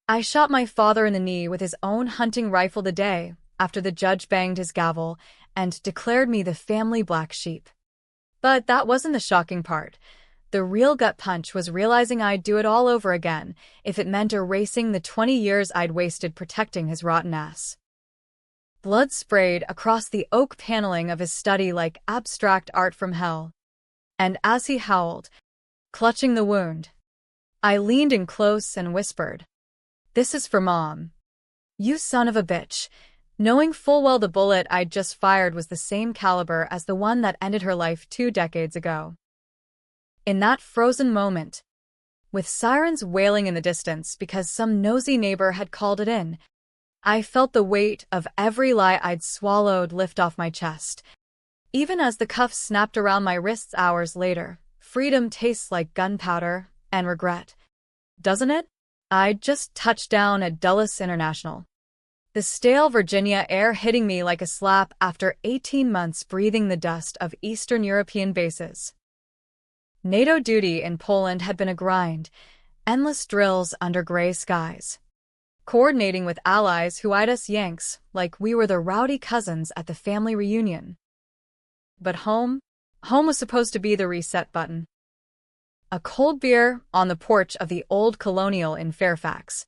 I shot my father in the knee with his own hunting rifle the day after the judge banged his gavel and declared me the family black sheep. But that wasn't the shocking part. The real gut punch was realizing I'd do it all over again if it meant erasing the 20 years I'd wasted protecting his rotten ass. Blood sprayed across the oak paneling of his study like abstract art from hell. And as he howled, clutching the wound, I leaned in close and whispered, "This is for Mom. You son of a bitch," knowing full well the bullet I'd just fired was the same caliber as the one that ended her life 2 decades ago. In that frozen moment, with sirens wailing in the distance because some nosy neighbor had called it in, I felt the weight of every lie I'd swallowed lift off my chest. Even as the cuffs snapped around my wrists hours later, freedom tastes like gunpowder and regret. Doesn't it? I'd just touched down at Dulles International. The stale Virginia air hitting me like a slap after 18 months breathing the dust of Eastern European bases. NATO duty in Poland had been a grind, endless drills under gray skies. Coordinating with allies who eyed us Yanks like we were the rowdy cousins at the family reunion. But home was supposed to be the reset button. A cold beer on the porch of the old Colonial in Fairfax.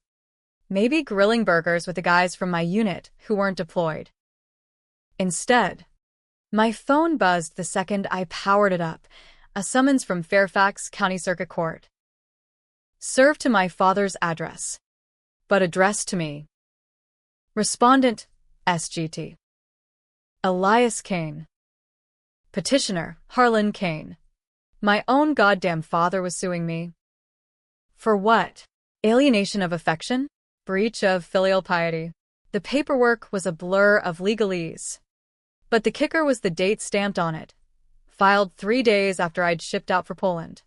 Maybe grilling burgers with the guys from my unit who weren't deployed. Instead, my phone buzzed the second I powered it up, a summons from Fairfax County Circuit Court. Served to my father's address, but addressed to me. Respondent, SGT. Elias Kane. Petitioner, Harlan Kane. My own goddamn father was suing me. For what? Alienation of affection? Breach of filial piety. The paperwork was a blur of legalese. But the kicker was the date stamped on it. Filed 3 days after I'd shipped out for Poland.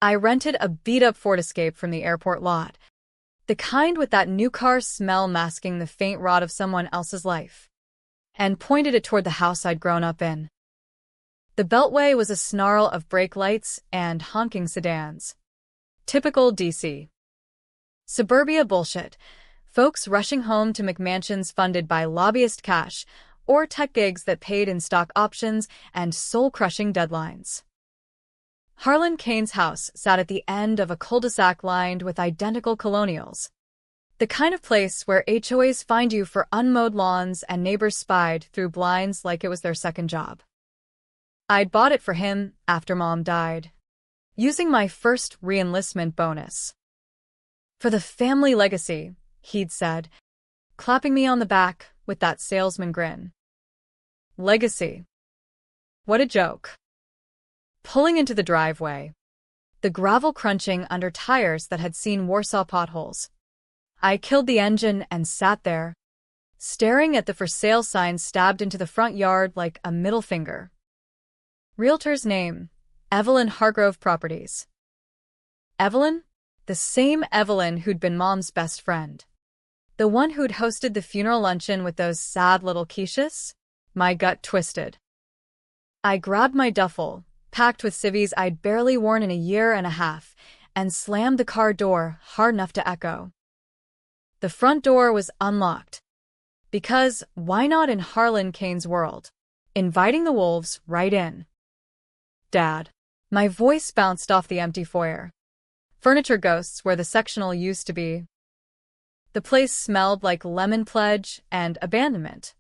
I rented a beat-up Ford Escape from the airport lot. The kind with that new car smell masking the faint rot of someone else's life. And pointed it toward the house I'd grown up in. The beltway was a snarl of brake lights and honking sedans. Typical DC. Suburbia bullshit. Folks rushing home to McMansions funded by lobbyist cash or tech gigs that paid in stock options and soul-crushing deadlines. Harlan Kane's house sat at the end of a cul-de-sac lined with identical colonials. The kind of place where HOAs find you for unmowed lawns and neighbors spied through blinds like it was their second job. I'd bought it for him after Mom died, using my first re-enlistment bonus. For the family legacy, he'd said, clapping me on the back with that salesman grin. Legacy. What a joke. Pulling into the driveway, the gravel crunching under tires that had seen Warsaw potholes. I killed the engine and sat there, staring at the for sale sign stabbed into the front yard like a middle finger. Realtor's name, Evelyn Hargrove Properties. Evelyn? The same Evelyn who'd been Mom's best friend. The one who'd hosted the funeral luncheon with those sad little quiches? My gut twisted. I grabbed my duffel, packed with civvies I'd barely worn in a year and a half, and slammed the car door hard enough to echo. The front door was unlocked. Because why not in Harlan Kane's world? Inviting the wolves right in. Dad. My voice bounced off the empty foyer. Furniture ghosts where the sectional used to be. The place smelled like lemon pledge and abandonment.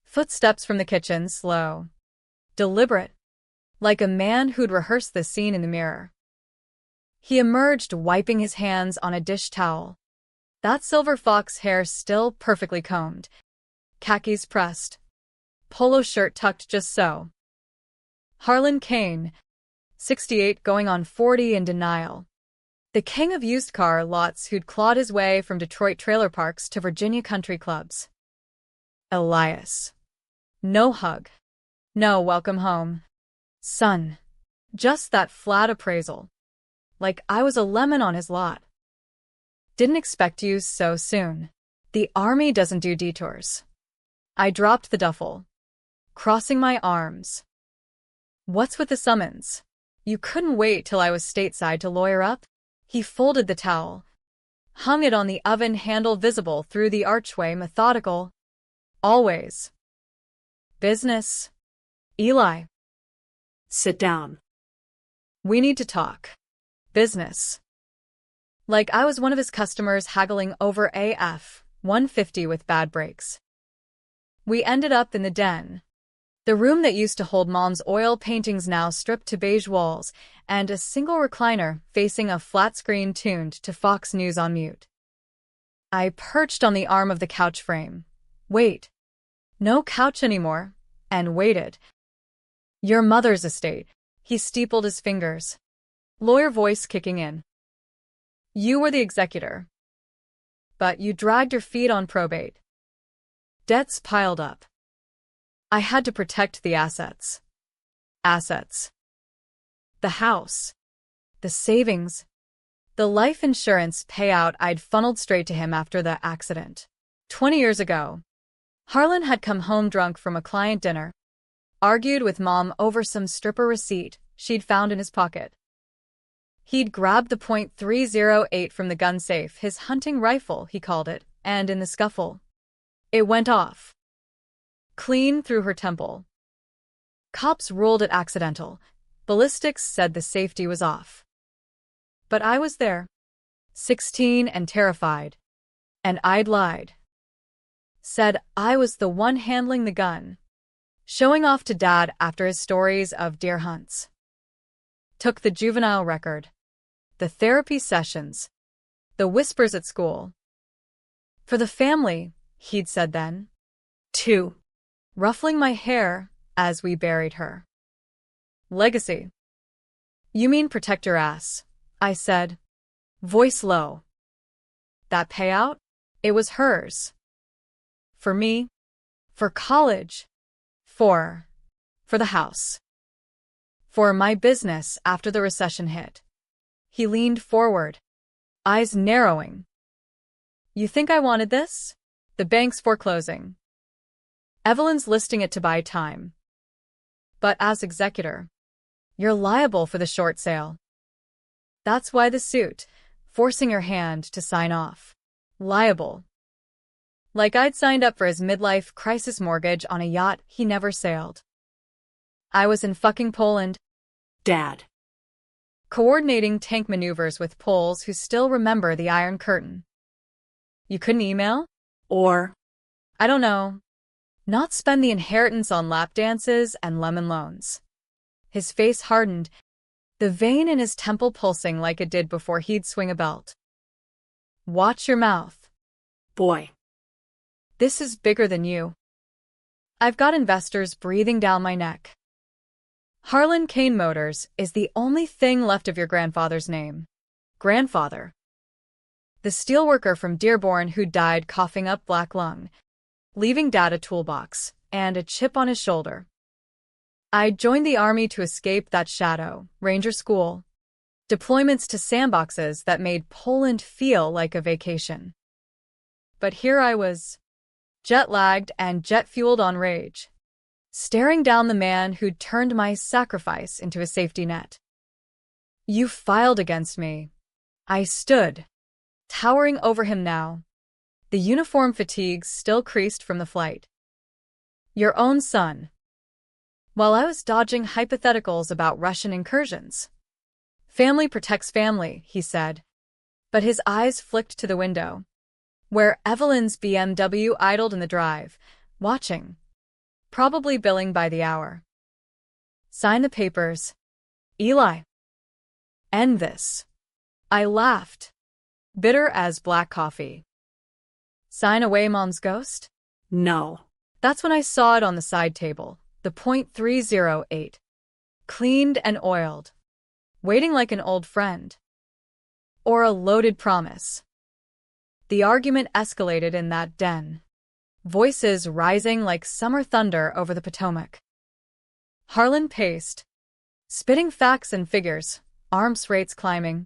Footsteps from the kitchen, slow. Deliberate. Like a man who'd rehearsed the scene in the mirror. He emerged wiping his hands on a dish towel. That silver fox hair still perfectly combed. Khakis pressed. Polo shirt tucked just so. Harlan Kane, 68 going on 40 in denial. The king of used car lots who'd clawed his way from Detroit trailer parks to Virginia country clubs. Elias. No hug. No welcome home. Son. Just that flat appraisal. Like I was a lemon on his lot. Didn't expect you so soon. The army doesn't do detours. I dropped the duffel, crossing my arms. What's with the summons? You couldn't wait till I was stateside to lawyer up? He folded the towel. hung it on the oven handle visible through the archway, methodical. Always. Business. Eli. Sit down. We need to talk. Business. Like I was one of his customers haggling over AF 150 with bad breaks. We ended up in the den. The room that used to hold Mom's oil paintings now stripped to beige walls, and a single recliner facing a flat screen tuned to Fox News on mute. I perched on the arm of the couch frame. Wait. No couch anymore. And waited. Your mother's estate. He steepled his fingers. Lawyer voice kicking in. You were the executor. But you dragged your feet on probate. Debts piled up. I had to protect the assets. Assets. The house. The savings. The life insurance payout I'd funneled straight to him after the accident. 20 years ago. Harlan had come home drunk from a client dinner. Argued with Mom over some stripper receipt she'd found in his pocket. He'd grabbed the .308 from the gun safe, his hunting rifle, he called it, and in the scuffle, it went off. Clean through her temple. Cops ruled it accidental. Ballistics said the safety was off. But I was there. 16 and terrified. And I'd lied. Said I was the one handling the gun. Showing off to Dad after his stories of deer hunts. Took the juvenile record. The therapy sessions. The whispers at school. For the family, he'd said then. 2. Ruffling my hair as we buried her. Legacy. You mean protect your ass, I said. Voice low. That payout? It was hers. For me. For college. For the house. For my business after the recession hit. He leaned forward. Eyes narrowing. You think I wanted this? The bank's foreclosing. Evelyn's listing it to buy time. But as executor, you're liable for the short sale. That's why the suit, forcing her hand to sign off. Liable. Like I'd signed up for his midlife crisis mortgage on a yacht he never sailed. I was in fucking Poland. Dad. Coordinating tank maneuvers with Poles who still remember the Iron Curtain. You couldn't email? Or, I don't know. Not spend the inheritance on lap dances and lemon loans. His face hardened, the vein in his temple pulsing like it did before he'd swing a belt. Watch your mouth. Boy. This is bigger than you. I've got investors breathing down my neck. Harlan Kane Motors is the only thing left of your grandfather's name. Grandfather. The steelworker from Dearborn who died coughing up black lung, leaving Dad a toolbox and a chip on his shoulder. I joined the army to escape that shadow, Ranger School. Deployments to sandboxes that made Poland feel like a vacation. But here I was, jet-lagged and jet-fueled on rage, staring down the man who'd turned my sacrifice into a safety net. You filed against me. I stood, towering over him now, the uniform fatigues still creased from the flight. Your own son. While I was dodging hypotheticals about Russian incursions. Family protects family, he said. But his eyes flicked to the window, where Evelyn's BMW idled in the drive, watching. Probably billing by the hour. Sign the papers. Eli. End this. I laughed. Bitter as black coffee. Sign away Mom's ghost? No. That's when I saw it on the side table, the .308. Cleaned and oiled. Waiting like an old friend. Or a loaded promise. The argument escalated in that den. Voices rising like summer thunder over the Potomac. Harlan paced. Spitting facts and figures, arms rates climbing.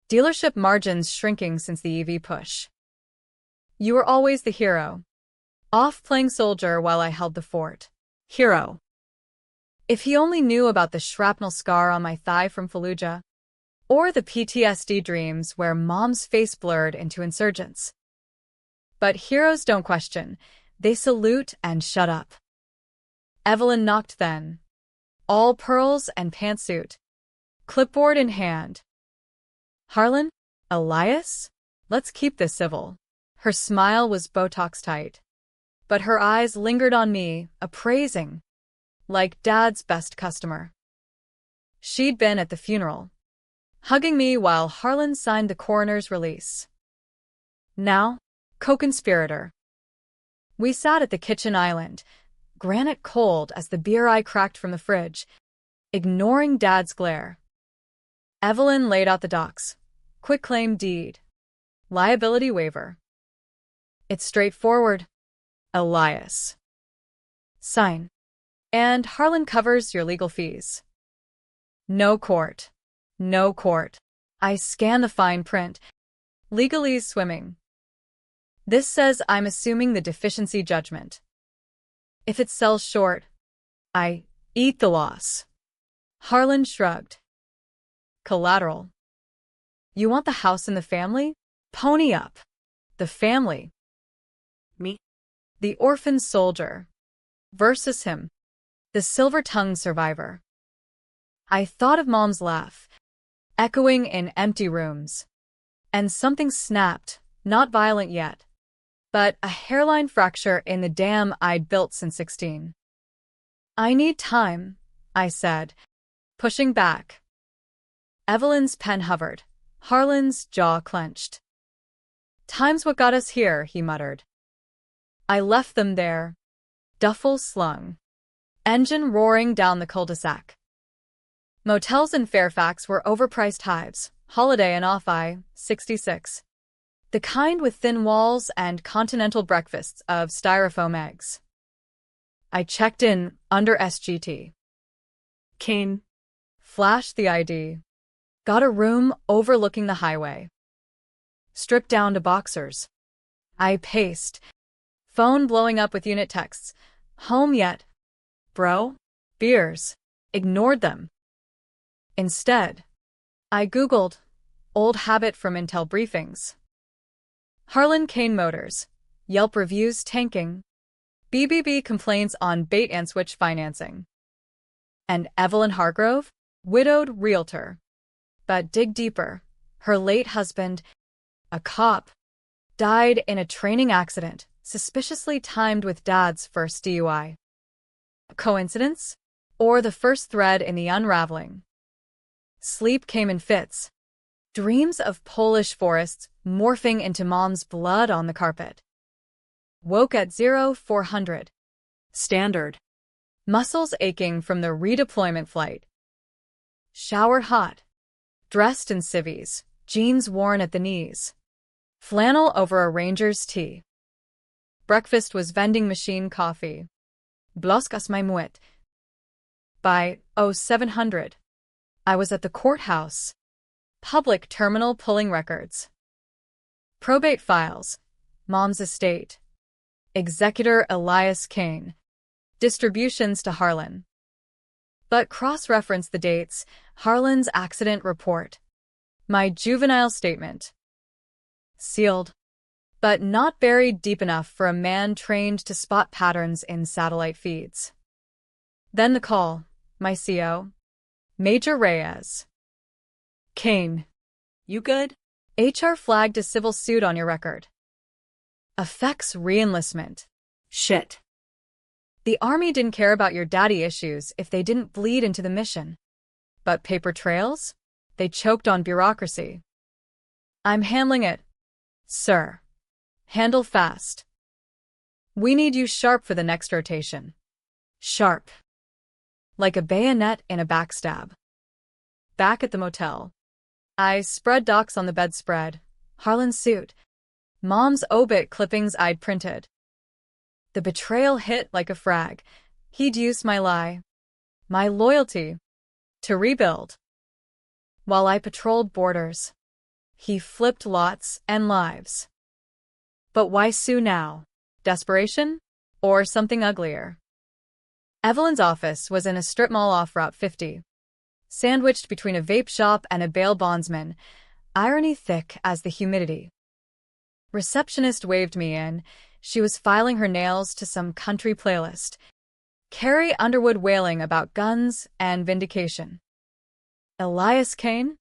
Dealership margins shrinking since the EV push. You were always the hero. Off playing soldier while I held the fort. Hero. If he only knew about the shrapnel scar on my thigh from Fallujah. or the PTSD dreams where mom's face blurred into insurgents. But heroes don't question. They salute and shut up. Evelyn knocked then. All pearls and pantsuit. Clipboard in hand. Harlan? Elias? Let's keep this civil. Her smile was Botox tight. But her eyes lingered on me, appraising. Like Dad's best customer. She'd been at the funeral, hugging me while Harlan signed the coroner's release. Now, co-conspirator. We sat at the kitchen island, granite cold as the beer I cracked from the fridge, ignoring Dad's glare. Evelyn laid out the docs. Quitclaim deed. Liability waiver. It's straightforward. Elias. Sign. And Harlan covers your legal fees. No court. No court. I scan the fine print. Legalese swimming. This says I'm assuming the deficiency judgment. If it sells short, I eat the loss. Harlan shrugged. Collateral. You want the house and the family? Pony up. The family. Me? The orphan soldier. Versus him. The silver-tongued survivor. I thought of Mom's laugh, echoing in empty rooms. And something snapped, not violent yet, but a hairline fracture in the dam I'd built since 16. I need time, I said, pushing back. Evelyn's pen hovered. Harlan's jaw clenched. Time's what got us here, he muttered. I left them there, duffel slung, engine roaring down the cul-de-sac. Motels in Fairfax were overpriced hives, Holiday Inn off I-66. The kind with thin walls and continental breakfasts of styrofoam eggs. I checked in under SGT. Kane. Flashed the ID. Got a room overlooking the highway. Stripped down to boxers. I paced. Phone blowing up with unit texts. Home yet? Bro? Beers. Ignored them. Instead, I Googled, old habit from Intel briefings. Harlan Kane Motors, Yelp reviews tanking, BBB complaints on bait and switch financing. And Evelyn Hargrove, widowed realtor. But dig deeper, her late husband, a cop, died in a training accident, suspiciously timed with Dad's first DUI. Coincidence? Or the first thread in the unraveling? Sleep came in fits. Dreams of Polish forests morphing into Mom's blood on the carpet. Woke at 0400. Standard. Muscles aching from the redeployment flight. Showered hot. Dressed in civvies, jeans worn at the knees. Flannel over a ranger's tee. Breakfast was vending machine coffee. Bloskas my muet. By 0700. I was at the courthouse. Public terminal pulling records. Probate files. Mom's estate. Executor Elias Kane. Distributions to Harlan. But cross-reference the dates, Harlan's accident report. My juvenile statement. Sealed. But not buried deep enough for a man trained to spot patterns in satellite feeds. Then the call. My CO. Major Reyes. Kane. You good? HR flagged a civil suit on your record. Affects reenlistment. Shit. The Army didn't care about your daddy issues if they didn't bleed into the mission. But paper trails? They choked on bureaucracy. I'm handling it, sir. Handle fast. We need you sharp for the next rotation. Sharp. Like a bayonet in a backstab. Back at the motel. I spread docs on the bedspread. Harlan's suit. Mom's obit clippings I'd printed. The betrayal hit like a frag. He'd used my lie. My loyalty. To rebuild. While I patrolled borders. He flipped lots and lives. But why sue now? Desperation? Or something uglier? Evelyn's office was in a strip mall off Route 50. sandwiched between a vape shop and a bail bondsman, irony thick as the humidity. Receptionist waved me in. She was filing her nails to some country playlist. Carrie Underwood wailing about guns and vindication. Elias Kane?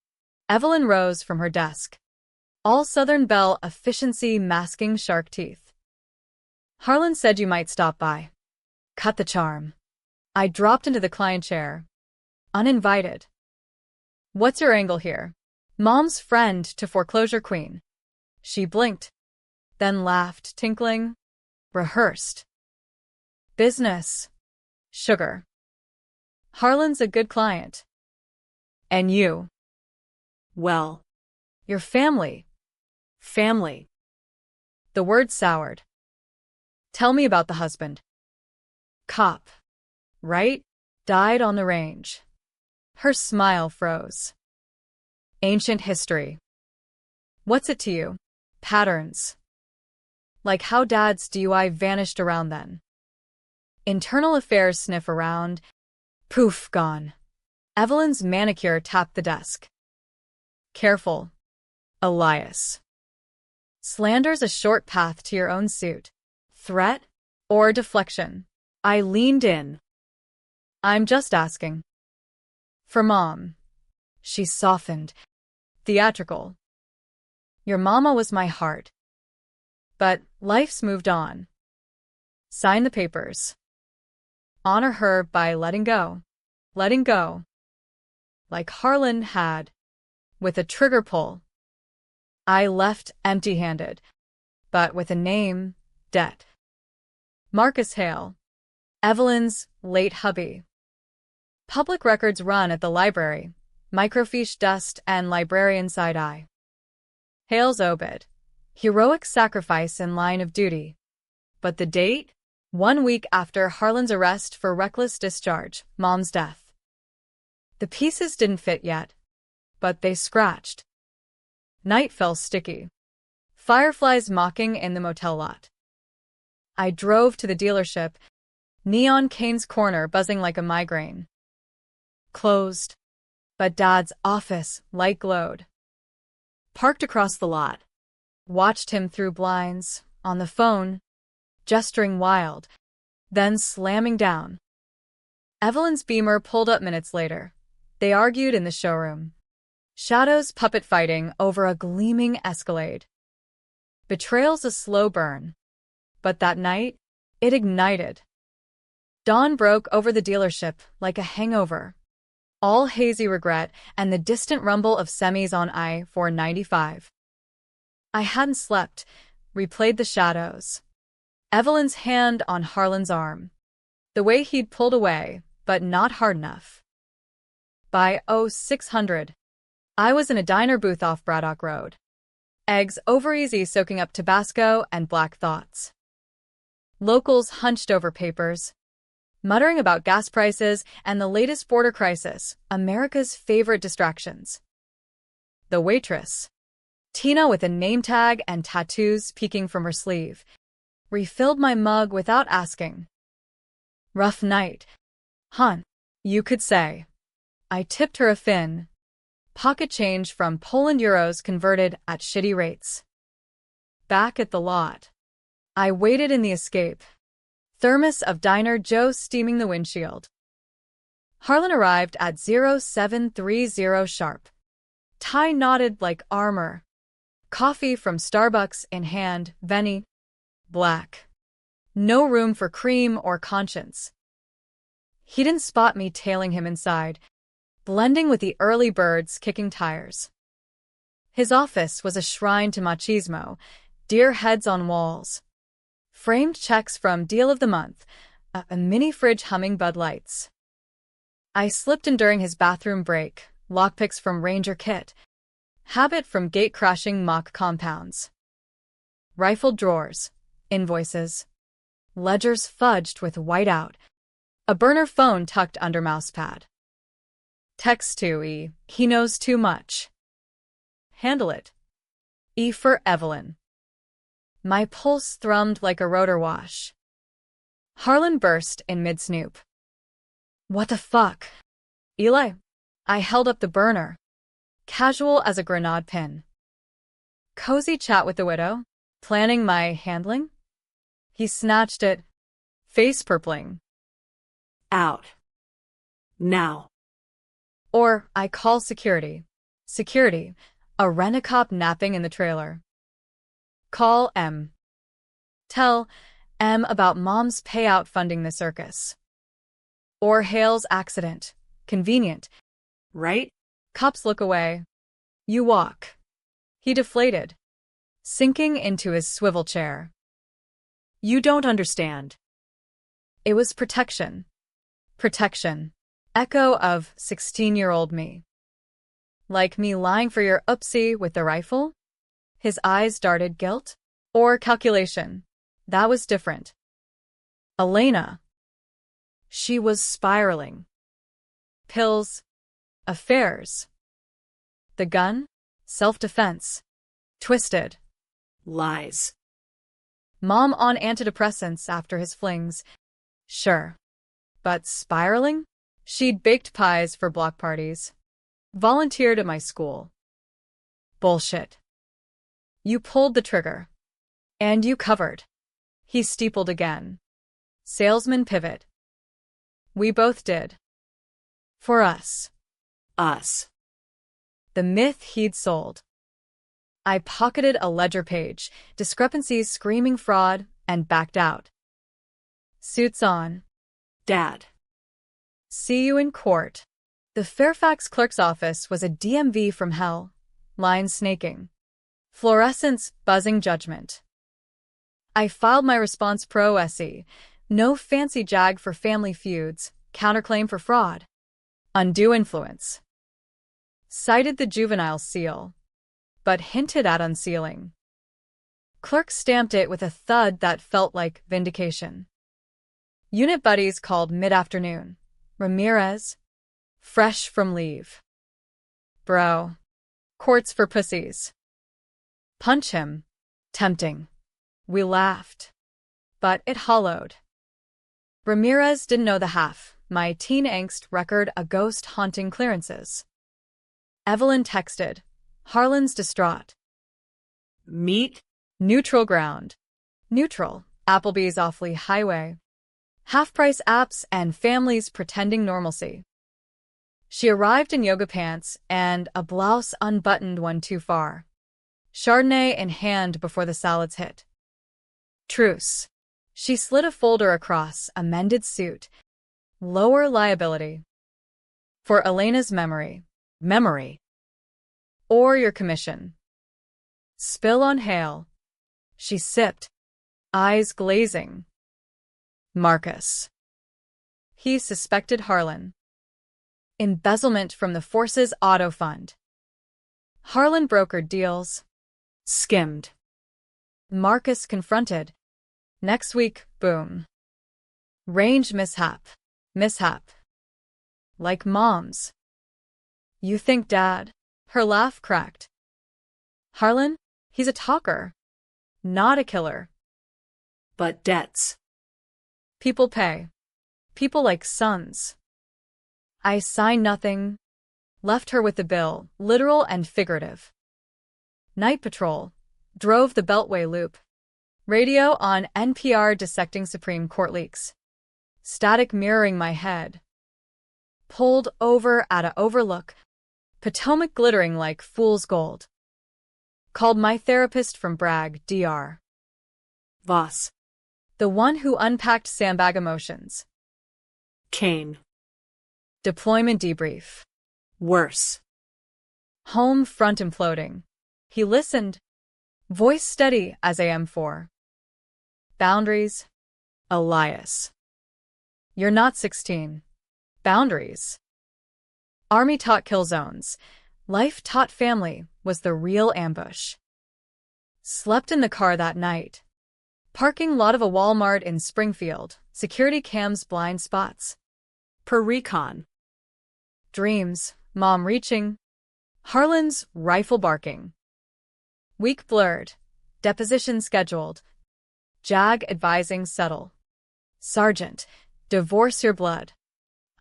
Evelyn rose from her desk. All Southern Belle efficiency masking shark teeth. Harlan said you might stop by. Cut the charm. I dropped into the client chair. Uninvited. What's your angle here? Mom's friend to foreclosure queen. She blinked, then laughed, tinkling. Rehearsed. Business. Sugar. Harlan's a good client. And you? Well, Your family. family. The word soured. Tell me about the husband. Cop. Right? Died on the range. Her smile froze. Ancient history. What's it to you? Patterns. Like how Dad's DUI vanished around then. Internal affairs sniff around. Poof, gone. Evelyn's manicure tapped the desk. Careful. Elias. Slander's a short path to your own suit. Threat or deflection? I leaned in. I'm just asking. For Mom. She softened. Theatrical. Your mama was my heart. But life's moved on. Sign the papers. Honor her by letting go. Letting go. Like Harlan had. With a trigger pull. I left empty-handed. But with a name, debt. Marcus Hale. Evelyn's late hubby. Public records run at the library. Microfiche dust and librarian side-eye. Hale's obit. Heroic sacrifice in line of duty. But the date? 1 week after Harlan's arrest for reckless discharge, Mom's death. The pieces didn't fit yet, but they scratched. Night fell sticky. Fireflies mocking in the motel lot. I drove to the dealership, neon Kane's corner buzzing like a migraine. Closed. But Dad's office light glowed. Parked across the lot. Watched him through blinds, on the phone, gesturing wild, then slamming down. Evelyn's Beamer pulled up minutes later. They argued in the showroom. Shadows puppet fighting over a gleaming Escalade. Betrayal's a slow burn. But that night, it ignited. Dawn broke over the dealership like a hangover. All hazy regret and the distant rumble of semis on I-495. I hadn't slept, replayed the shadows. Evelyn's hand on Harlan's arm. The way he'd pulled away, but not hard enough. By 0600, I was in a diner booth off Braddock Road. Eggs over easy soaking up Tabasco and black thoughts. Locals hunched over papers, muttering about gas prices and the latest border crisis, America's favorite distractions. The waitress, Tina with a name tag and tattoos peeking from her sleeve, refilled my mug without asking. Rough night. Hun, you could say. I tipped her a fin. Pocket change from Poland euros converted at shitty rates. Back at the lot. I waited in the escape. Thermos of Diner Joe steaming the windshield. Harlan arrived at 0730 sharp. Tie knotted like armor. Coffee from Starbucks in hand, Veni. Black. No room for cream or conscience. He didn't spot me tailing him inside, blending with the early birds kicking tires. His office was a shrine to machismo, deer heads on walls. Framed checks from Deal of the Month, a mini fridge humming Bud Lights. I slipped in during his bathroom break, lockpicks from Ranger Kit, habit from gate-crashing mock compounds. Rifled drawers, invoices, ledgers fudged with whiteout, a burner phone tucked under mousepad. Text to E, he knows too much. Handle it. E for Evelyn. My pulse thrummed like a rotor wash. Harlan burst in mid-snoop. What the fuck? Eli? I held up the burner, casual as a grenade pin. Cozy chat with the widow? Planning my handling? He snatched it, face purpling. Out. Now. Or I call security. Security, a rent-a-cop napping in the trailer. Call M. Tell M about mom's payout funding the circus. Or Hale's accident. Convenient. Right? Cops look away. You walk. He deflated, sinking into his swivel chair. You don't understand. It was protection. Protection. Echo of 16-year-old me. Like me lying for your oopsie with the rifle? His eyes darted guilt? Or calculation? That was different. Elena. She was spiraling. Pills. Affairs. The gun? Self-defense. Twisted. Lies. Mom on antidepressants after his flings. Sure. But spiraling? She'd baked pies for block parties. Volunteered at my school. Bullshit. You pulled the trigger. And you covered. He steepled again. Salesman pivot. We both did. For us. Us. The myth he'd sold. I pocketed a ledger page, discrepancies screaming fraud, and backed out. Suits on. Dad. See you in court. The Fairfax clerk's office was a DMV from hell. Lines snaking. Fluorescence buzzing judgment. I filed my response pro se. No fancy jag for family feuds. Counterclaim for fraud. Undue influence. Cited the juvenile seal, but hinted at unsealing. Clerk stamped it with a thud that felt like vindication. Unit buddies called mid-afternoon. Ramirez. Fresh from leave. Bro. Courts for pussies. Punch him. Tempting. We laughed. But it hollowed. Ramirez didn't know the half. My teen angst record a ghost haunting clearances. Evelyn texted. Harlan's distraught. Meet? Neutral ground. Neutral. Applebee's awfully highway. Half-price apps and families pretending normalcy. She arrived in yoga pants and a blouse unbuttoned one too far. Chardonnay in hand before the salads hit. Truce. She slid a folder across a mended suit. Lower liability. For Elena's memory. Memory. Or your commission. Spill on Hale. She sipped. Eyes glazing. Marcus. He suspected Harlan. Embezzlement from the Forces Auto Fund. Harlan brokered deals. Skimmed. Marcus confronted. Next week, boom. Range mishap. Mishap. Like mom's. You think Dad? Her laugh cracked. Harlan? He's a talker. Not a killer. But debts. People pay. People like sons. I signed nothing. Left her with the bill, literal and figurative. Night patrol. Drove the Beltway loop. Radio on NPR dissecting Supreme Court leaks. Static mirroring my head. Pulled over at a overlook. Potomac glittering like fool's gold. Called my therapist from Bragg, DR. Voss. The one who unpacked sandbag emotions. Kane. Deployment debrief. Worse. Home front imploding. He listened. Voice steady as AM4. Boundaries. Elias. You're not 16. Boundaries. Army taught kill zones. Life taught family was the real ambush. Slept in the car that night. Parking lot of a Walmart in Springfield. Security cams blind spots. Per recon. Dreams. Mom reaching. Harlan's rifle barking. Week blurred. Deposition scheduled. JAG advising settle. Sergeant, divorce your blood.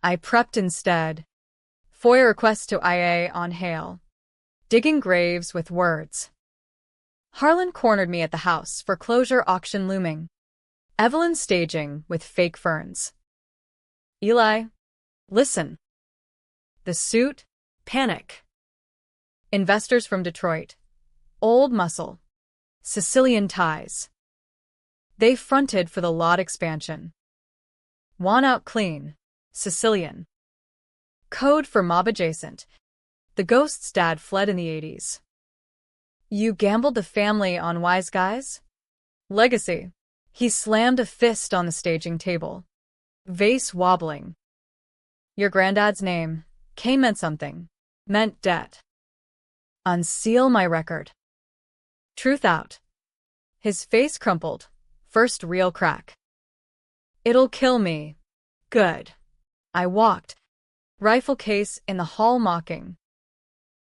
I prepped instead. FOIA request to IA on Hale. Digging graves with words. Harlan cornered me at the house, foreclosure auction looming. Evelyn staging with fake ferns. Eli, listen. The suit, Panic. investors from Detroit. Old muscle. Sicilian ties. They fronted for the lot expansion. Want out clean. Sicilian. Code for mob adjacent. The ghost's dad fled in the 80s. You gambled the family on wise guys? Legacy. He slammed a fist on the staging table. Vase wobbling. Your granddad's name. K meant something. Meant debt. Unseal my record. Truth out. His face crumpled. First real crack. It'll kill me. Good. I walked. Rifle case in the hall mocking.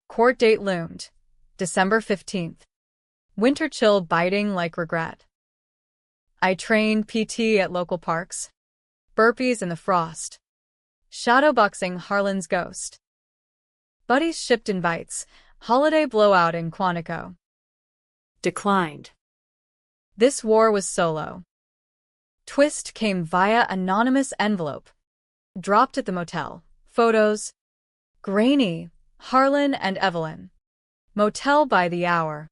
Court date loomed. December 15th. Winter chill biting like regret. I trained PT at local parks. Burpees in the frost. Shadowboxing Harlan's ghost. Buddies shipped invites. Holiday blowout in Quantico. Declined. This war was solo. Twist came via anonymous envelope. Dropped at the motel. Photos. Grainy. Harlan and Evelyn. Motel by the hour.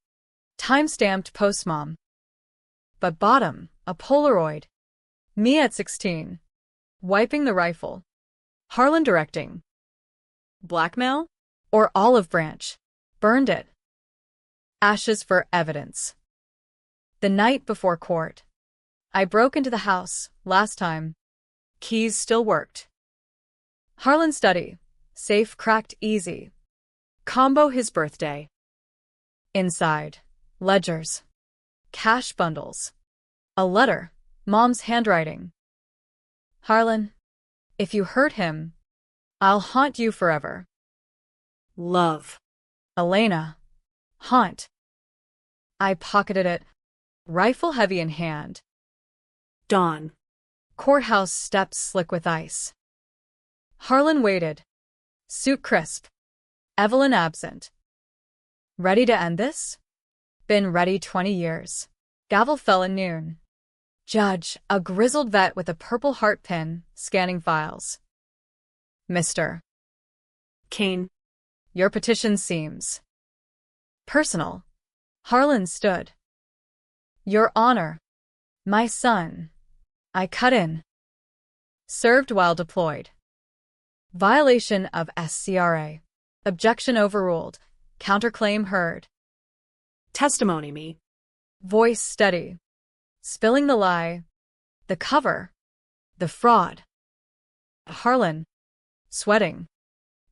Time-stamped postmom. But bottom, a Polaroid. Me at 16. Wiping the rifle. Harlan directing. Blackmail? Or olive branch. Burned it. Ashes for evidence. The night before court. I broke into the house, last time. Keys still worked. Harlan's study. Safe cracked easy. Combo his birthday. Inside. Ledgers. Cash bundles. A letter. Mom's handwriting. Harlan, if you hurt him, I'll haunt you forever. Love. Elena. Haunt. I pocketed it, rifle heavy in hand. Dawn. Courthouse steps slick with ice. Harlan waited. Suit crisp. Evelyn absent. Ready to end this? Been ready 20 years. Gavel fell at noon. Judge, a grizzled vet with a purple heart pin, scanning files. Mr. Kane. Your petition seems personal. Harlan stood. Your Honor. My son. I cut in. Served while deployed. Violation of SCRA. Objection overruled. Counterclaim heard. Testimony me. Voice steady. Spilling the lie. The cover. The fraud. Harlan. Sweating.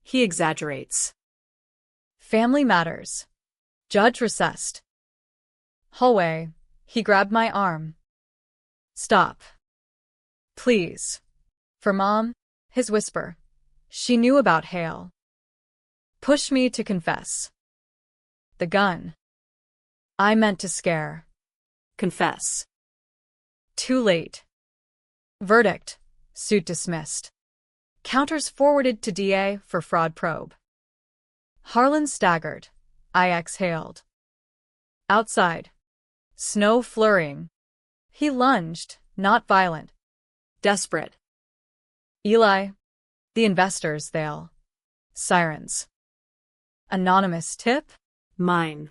He exaggerates. Family matters. Judge recessed. Hallway. He grabbed my arm. Stop. Please. For Mom, his whisper. She knew about Hale. Push me to confess. The gun. I meant to scare. Confess. Too late. Verdict. Suit dismissed. Counters forwarded to DA for fraud probe. Harlan staggered. I exhaled. Outside. Snow flurrying. He lunged, not violent. Desperate. Eli. The investors, they'll. Sirens. Anonymous tip? Mine.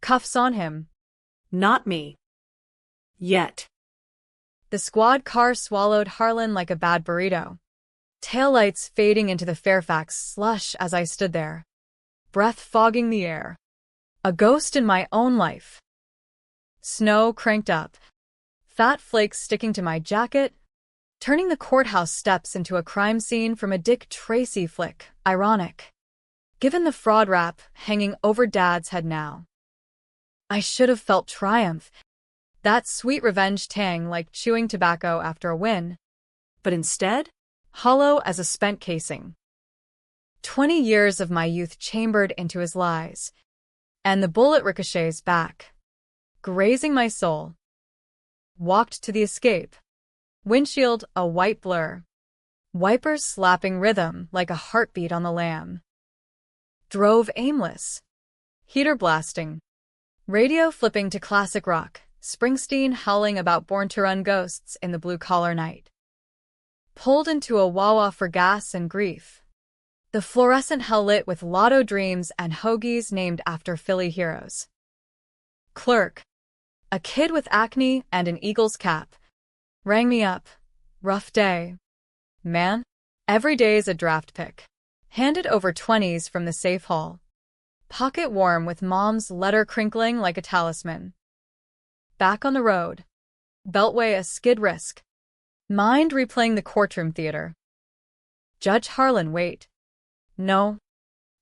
Cuffs on him. Not me. Yet. The squad car swallowed Harlan like a bad burrito. Taillights fading into the Fairfax slush as I stood there. Breath fogging the air. A ghost in my own life. Snow cranked up. Fat flakes sticking to my jacket. Turning the courthouse steps into a crime scene from a Dick Tracy flick. Ironic. Given the fraud rap hanging over Dad's head now. I should have felt triumph. That sweet revenge tang like chewing tobacco after a win. But instead, hollow as a spent casing. 20 years of my youth chambered into his lies. And the bullet ricochets back. Grazing my soul. Walked to the escape. Windshield a white blur. Wipers slapping rhythm like a heartbeat on the lamb. Drove aimless. Heater blasting. Radio flipping to classic rock. Springsteen howling about Born to Run ghosts in the blue-collar night. Pulled into a Wawa for gas and grief. The fluorescent hell lit with lotto dreams and hoagies named after Philly heroes. Clerk. A kid with acne and an Eagles cap. Rang me up. Rough day. Man. Every day's a draft pick. Handed over 20s from the safe hall. Pocket warm with mom's letter crinkling like a talisman. Back on the road. Beltway a skid risk. Mind replaying the courtroom theater. Judge Harlan, wait. No.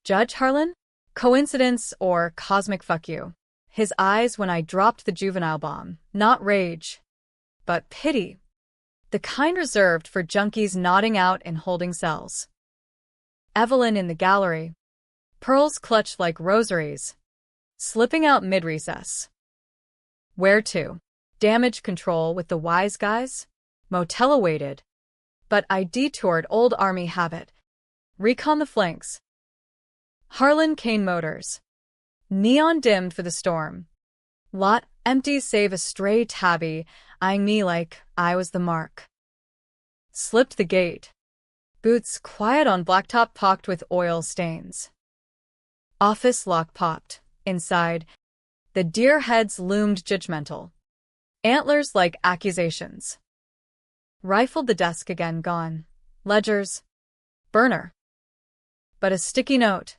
Judge Harlan? Coincidence or cosmic fuck you? His eyes when I dropped the juvenile bomb. Not rage, but pity. The kind reserved for junkies nodding out in holding cells. Evelyn in the gallery. Pearls clutched like rosaries. Slipping out mid-recess. Where to? Damage control with the wise guys? Motel awaited. But I detoured old army habit. Recon the flanks. Harlan Kane Motors. Neon dimmed for the storm. Lot empty save a stray tabby, eyeing me like I was the mark. Slipped the gate. Boots quiet on blacktop pocked with oil stains. Office lock popped. Inside, the deer heads loomed judgmental. Antlers like accusations. Rifled the desk again, gone. Ledgers. Burner. But a sticky note.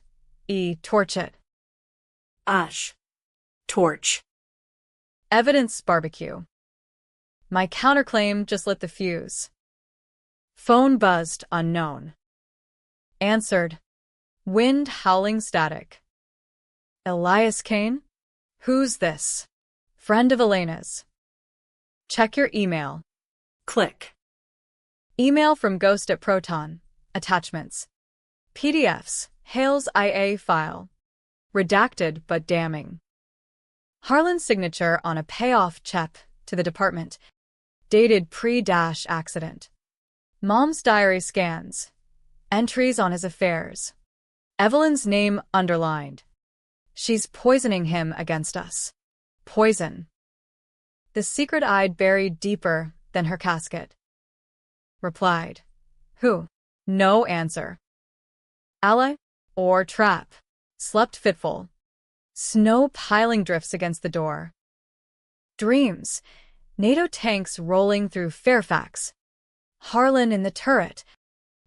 Torch it. Ash. Torch. Evidence barbecue. My counterclaim just lit the fuse. Phone buzzed, unknown. Answered. Wind howling static. Elias Kane? Who's this? Friend of Elena's. Check your email. Click. Email from Ghost at Proton. Attachments. PDFs. Hale's IA file. Redacted but damning. Harlan's signature on a payoff check to the department. Dated pre-accident. Mom's diary scans. Entries on his affairs. Evelyn's name underlined. She's poisoning him against us. Poison. The secret I'd buried deeper than her casket. Replied. Who? No answer. Ally? Or trap? Slept fitful. Snow piling drifts against the door. Dreams. Nato tanks rolling through Fairfax. Harlan in the turret,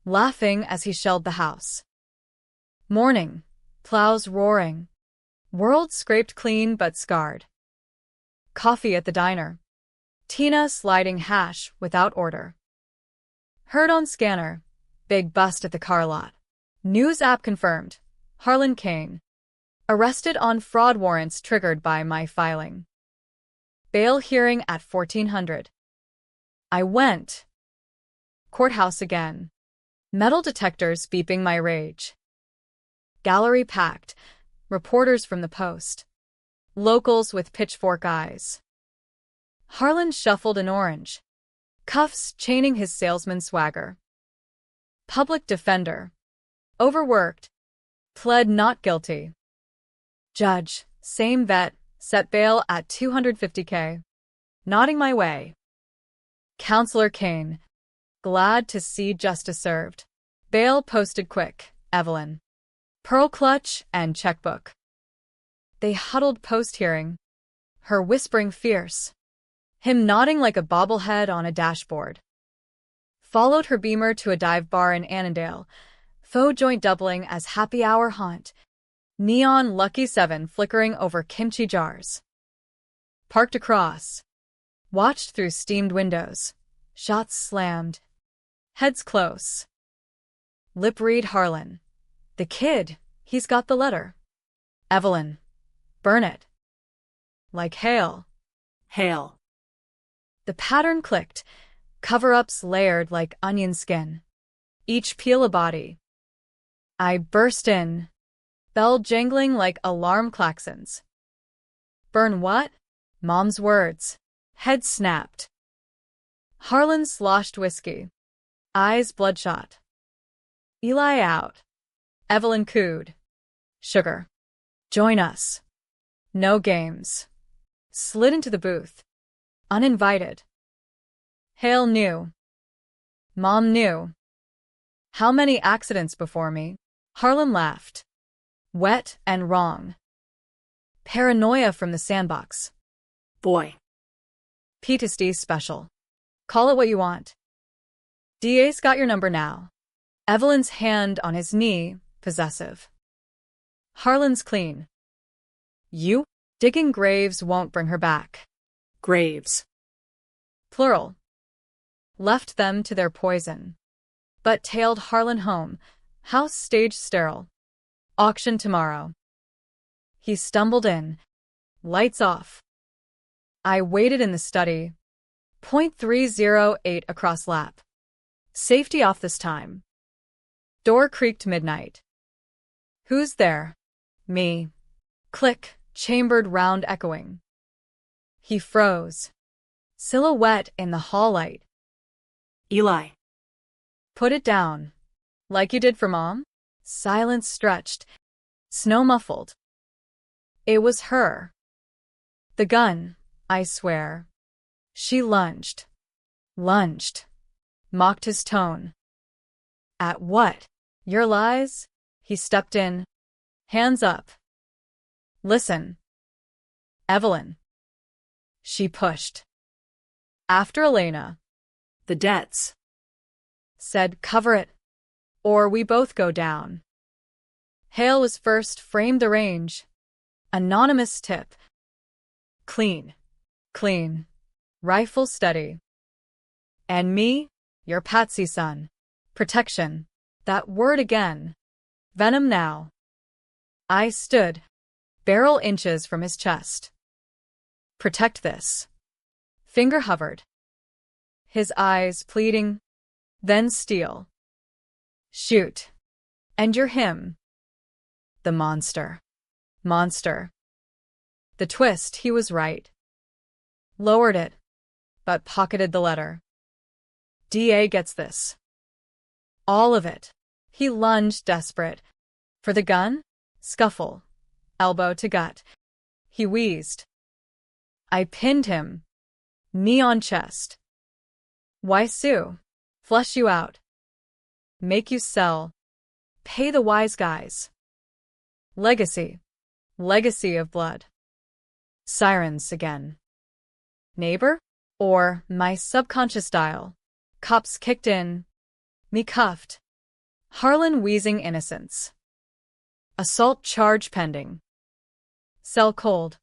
laughing as he shelled the house. Morning. Plows roaring. World scraped clean but scarred. Coffee at the diner. Tina sliding hash without order. Heard on scanner. Big bust at the car lot. News app confirmed. Harlan Kane. Arrested on fraud warrants triggered by my filing. Bail hearing at 1400. I went. Courthouse again. Metal detectors beeping my rage. Gallery packed. Reporters from the Post. Locals with pitchfork eyes. Harlan shuffled an orange. Cuffs chaining his salesman swagger. Public defender. Overworked. Pled not guilty. Judge, same vet, set bail at $250K. Nodding my way. Counselor Kane. Glad to see justice served. Bail posted quick. Evelyn. Pearl clutch and checkbook. They huddled post-hearing. Her whispering fierce. Him nodding like a bobblehead on a dashboard. Followed her Beamer to a dive bar in Annandale. Faux joint doubling as happy hour haunt. Neon Lucky 7 flickering over kimchi jars. Parked across. Watched through steamed windows. Shots slammed. Heads close. Lip read Harlan. The kid, he's got the letter. Evelyn. Burn it. Like hail. Hail. The pattern clicked. Cover-ups layered like onion skin. Each peel a body. I burst in. Bell jangling like alarm klaxons. Burn what? Mom's words. Head snapped. Harlan sloshed whiskey. Eyes bloodshot. Eli out. Evelyn cooed. Sugar. Join us. No games. Slid into the booth. Uninvited. Hale knew. Mom knew. How many accidents before me? Harlan laughed. Wet and wrong. Paranoia from the sandbox. Boy. PTSD special. Call it what you want. DA's got your number now. Evelyn's hand on his knee, possessive. Harlan's clean. You? Digging graves won't bring her back. Graves. Plural. Left them to their poison. But tailed Harlan home. House stage sterile. Auction tomorrow. He stumbled in. Lights off. I waited in the study. .308 across lap. Safety off this time. Door creaked midnight. Who's there? Me. Click, chambered round echoing. He froze. Silhouette in the hall light. Eli. Put it down. Like you did for Mom? Silence stretched. Snow muffled. It was her. The gun, I swear. She lunged. Lunged. Mocked his tone. At what? Your lies? He stepped in. Hands up. Listen. Evelyn. She pushed. After Elena. The debts. Said cover it. Or we both go down. Hale was first, framed the range. Anonymous tip. Clean. Clean. Rifle steady. And me, your Patsy son. Protection. That word again. Venom now. I stood. Barrel inches from his chest. Protect this. Finger hovered. His eyes pleading. Then steel. Shoot. And you're him. The monster. Monster. The twist, he was right. Lowered it, but pocketed the letter. DA gets this. All of it. He lunged, desperate. For the gun? Scuffle. Elbow to gut. He wheezed. I pinned him. Knee on chest. Why sue? Flush you out. Make you sell. Pay the wise guys. Legacy. Legacy of blood. Sirens again. Neighbor? Or my subconscious dial. Cops kicked in. Me cuffed. Harlan wheezing innocence. Assault charge pending. Cell cold.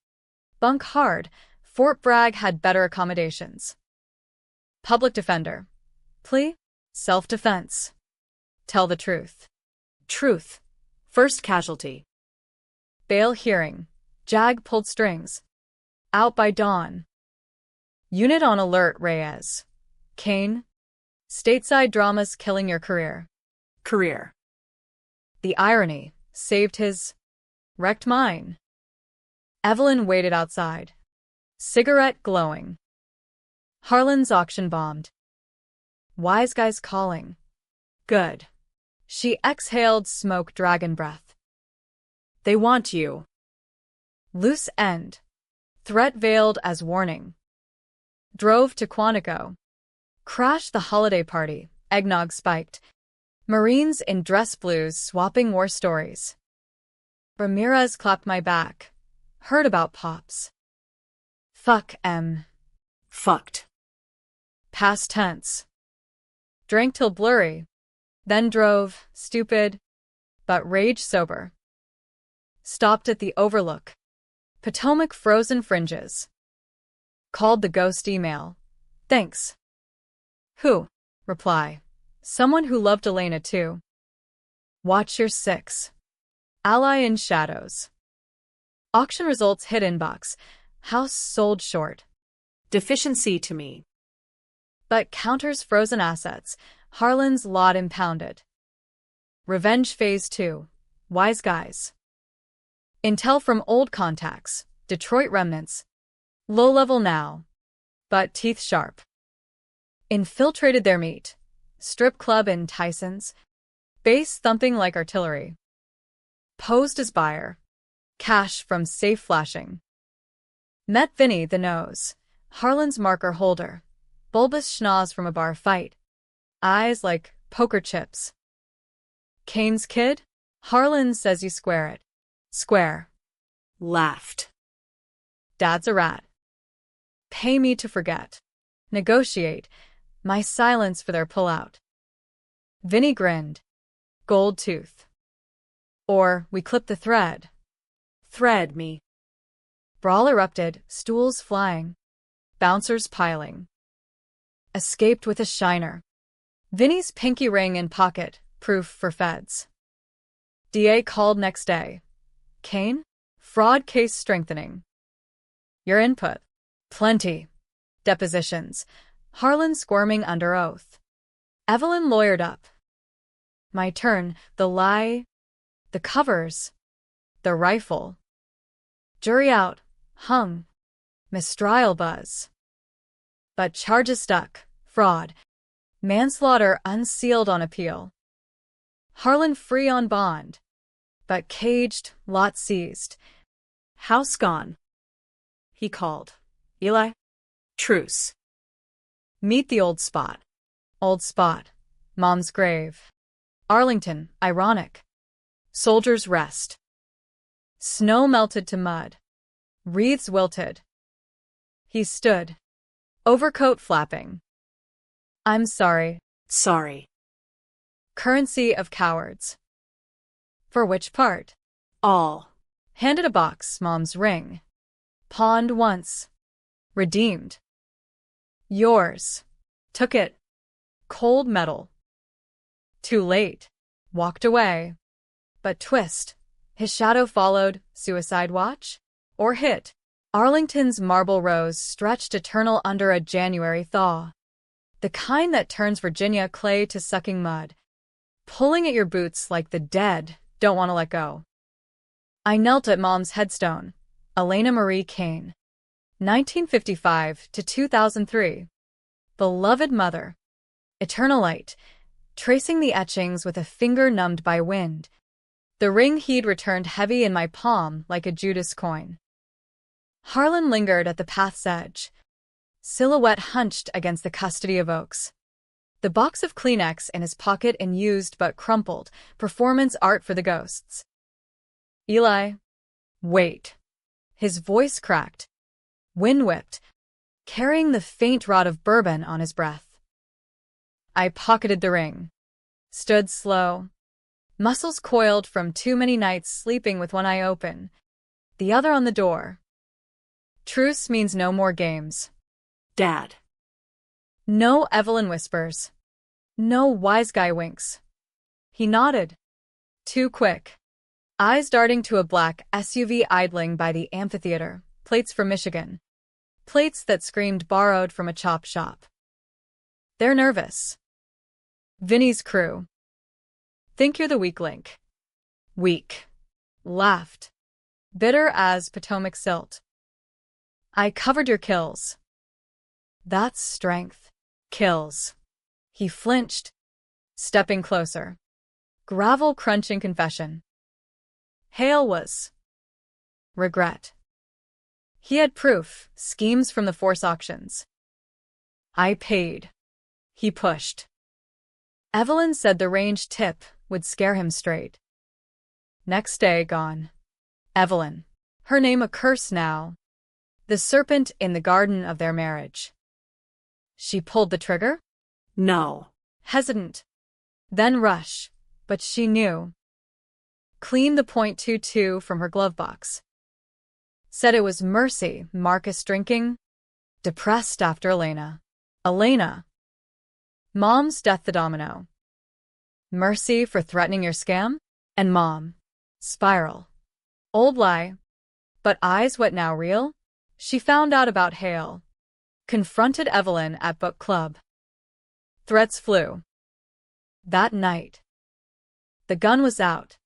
Bunk hard. Fort Bragg had better accommodations. Public defender. Plea? Self-defense. Tell the truth. Truth. First casualty. Bail hearing. Jag pulled strings. Out by dawn. Unit on alert, Reyes. Kane. Stateside dramas killing your career. Career. The irony. Saved his. Wrecked mine. Evelyn waited outside. Cigarette glowing. Harlan's auction bombed. Wise guys calling. Good. She exhaled smoke dragon breath. They want you. Loose end. Threat veiled as warning. Drove to Quantico. Crashed the holiday party, eggnog spiked. Marines in dress blues swapping war stories. Ramirez clapped my back. Heard about Pops. Fuck M. Fucked. Past tense. Drank till blurry. Then drove, stupid, but rage sober. Stopped at the Overlook. Potomac frozen fringes. Called the ghost email. Thanks. Who? Reply. Someone who loved Elena too. Watch your 6. Ally in shadows. Auction results hit inbox. House sold short. Deficiency to me. But counters frozen assets. Harlan's lot impounded. Revenge phase 2. Wise guys. Intel from old contacts. Detroit remnants. Low level now. But teeth sharp. Infiltrated their meat. strip club in Tyson's, bass thumping like artillery. Posed as buyer, cash from safe flashing. Met Vinny the nose, Harlan's marker holder, bulbous schnoz from a bar fight, eyes like poker chips. Kane's kid? Harlan says you square it. Square. Laughed. Dad's a rat. Pay me to forget. Negotiate. My silence for their pullout. Vinny grinned. Gold tooth. Or we clip the thread. Thread me. Brawl erupted, stools flying. Bouncers piling. Escaped with a shiner. Vinny's pinky ring in pocket, proof for feds. DA called next day. Kane? Fraud case strengthening. Your input? Plenty. Depositions. Harlan squirming under oath. Evelyn lawyered up. My turn. The lie. The covers. The rifle. Jury out. Hung. Mistrial buzz. But charges stuck. Fraud. Manslaughter unsealed on appeal. Harlan free on bond. But caged, lot seized. House gone. He called. Eli? Truce. Meet the old spot. Old spot. Mom's grave. Arlington, ironic. Soldiers' rest. Snow melted to mud. Wreaths wilted. He stood. Overcoat flapping. I'm sorry. Sorry. Currency of cowards. For which part? All. Handed a box, Mom's ring. Pawned once. Redeemed. Yours. Took it. Cold metal. Too late. Walked away. But twist. His shadow followed, suicide watch? Or hit. Arlington's marble rose stretched eternal under a January thaw. The kind that turns Virginia clay to sucking mud. Pulling at your boots like the dead don't want to let go. I knelt at Mom's headstone. Elena Marie Kane. 1955 to 2003. Beloved mother. Eternal light. Tracing the etchings with a finger numbed by wind. The ring he'd returned heavy in my palm like a Judas coin. Harlan lingered at the path's edge. Silhouette hunched against the custody of oaks. The box of Kleenex in his pocket unused but crumpled, performance art for the ghosts. Eli. Wait. His voice cracked. Wind-whipped, carrying the faint rod of bourbon on his breath. I pocketed the ring. Stood slow. Muscles coiled from too many nights sleeping with one eye open, the other on the door. Truce means no more games. Dad. No Evelyn whispers. No wise guy winks. He nodded. Too quick. Eyes darting to a black SUV idling by the amphitheater, plates from Michigan. Plates that screamed borrowed from a chop shop. They're nervous. Vinny's crew. Think you're the weak link. Weak. Laughed. Bitter as Potomac silt. I covered your kills. That's strength. Kills. He flinched, stepping closer. Gravel crunching confession. Hale was. Regret. He had proof, schemes from the force auctions. I paid. He pushed. Evelyn said the range tip would scare him straight. Next day gone. Evelyn. Her name a curse now. The serpent in the garden of their marriage. She pulled the trigger? No. Hesitant. Then rush. But she knew. Cleaned the .22 from her glove box. Said it was mercy, Marcus drinking. Depressed after Elena. Elena. Mom's death the domino. Mercy for threatening your scam? And Mom. Spiral. Old lie. But eyes what now real? She found out about Hale. Confronted Evelyn at book club. Threats flew. That night. The gun was out.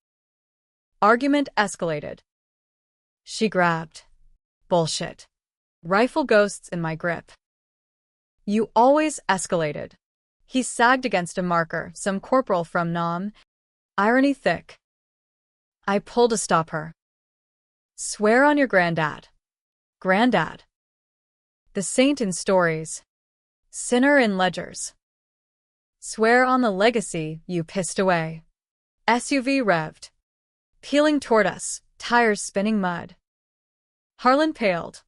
Argument escalated. She grabbed. Bullshit. Rifle ghosts in my grip. You always escalated. He sagged against a marker, some corporal from Nam. Irony thick. I pulled to stop her. Swear on your granddad. Granddad. The saint in stories. Sinner in ledgers. Swear on the legacy you pissed away. SUV revved. Peeling toward us, tires spinning mud. Harlan paled.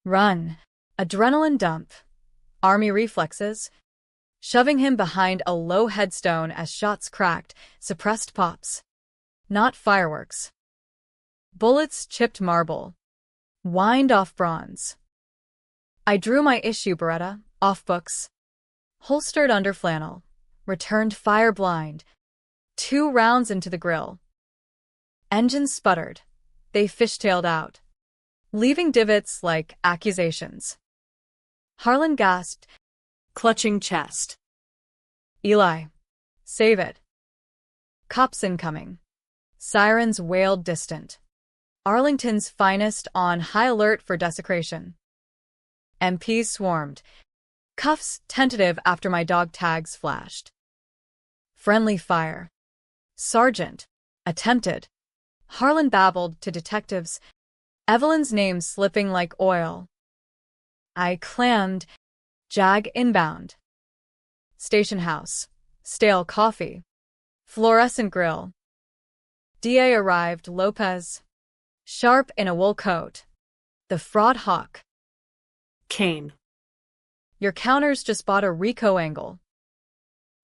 Run. Adrenaline dump. Army reflexes. Shoving him behind a low headstone as shots cracked, suppressed pops. Not fireworks. Bullets chipped marble. Whined off bronze. I drew my issue Beretta, off books. Holstered under flannel. Returned fire blind. 2 rounds into the grill. Engines sputtered. They fishtailed out, leaving divots like accusations. Harlan gasped, Clutching chest. Eli, save it. Cops incoming. Sirens wailed distant. Arlington's finest on high alert for desecration. MPs swarmed. Cuffs tentative after my dog tags flashed. Friendly fire. Sergeant. Attempted. Harlan babbled to detectives, Evelyn's name slipping like oil. I clammed. Jag inbound. Station house. Stale coffee. Fluorescent grill. DA arrived Lopez. Sharp in a wool coat. The fraud hawk. Kane. Your counters just bought a Rico angle.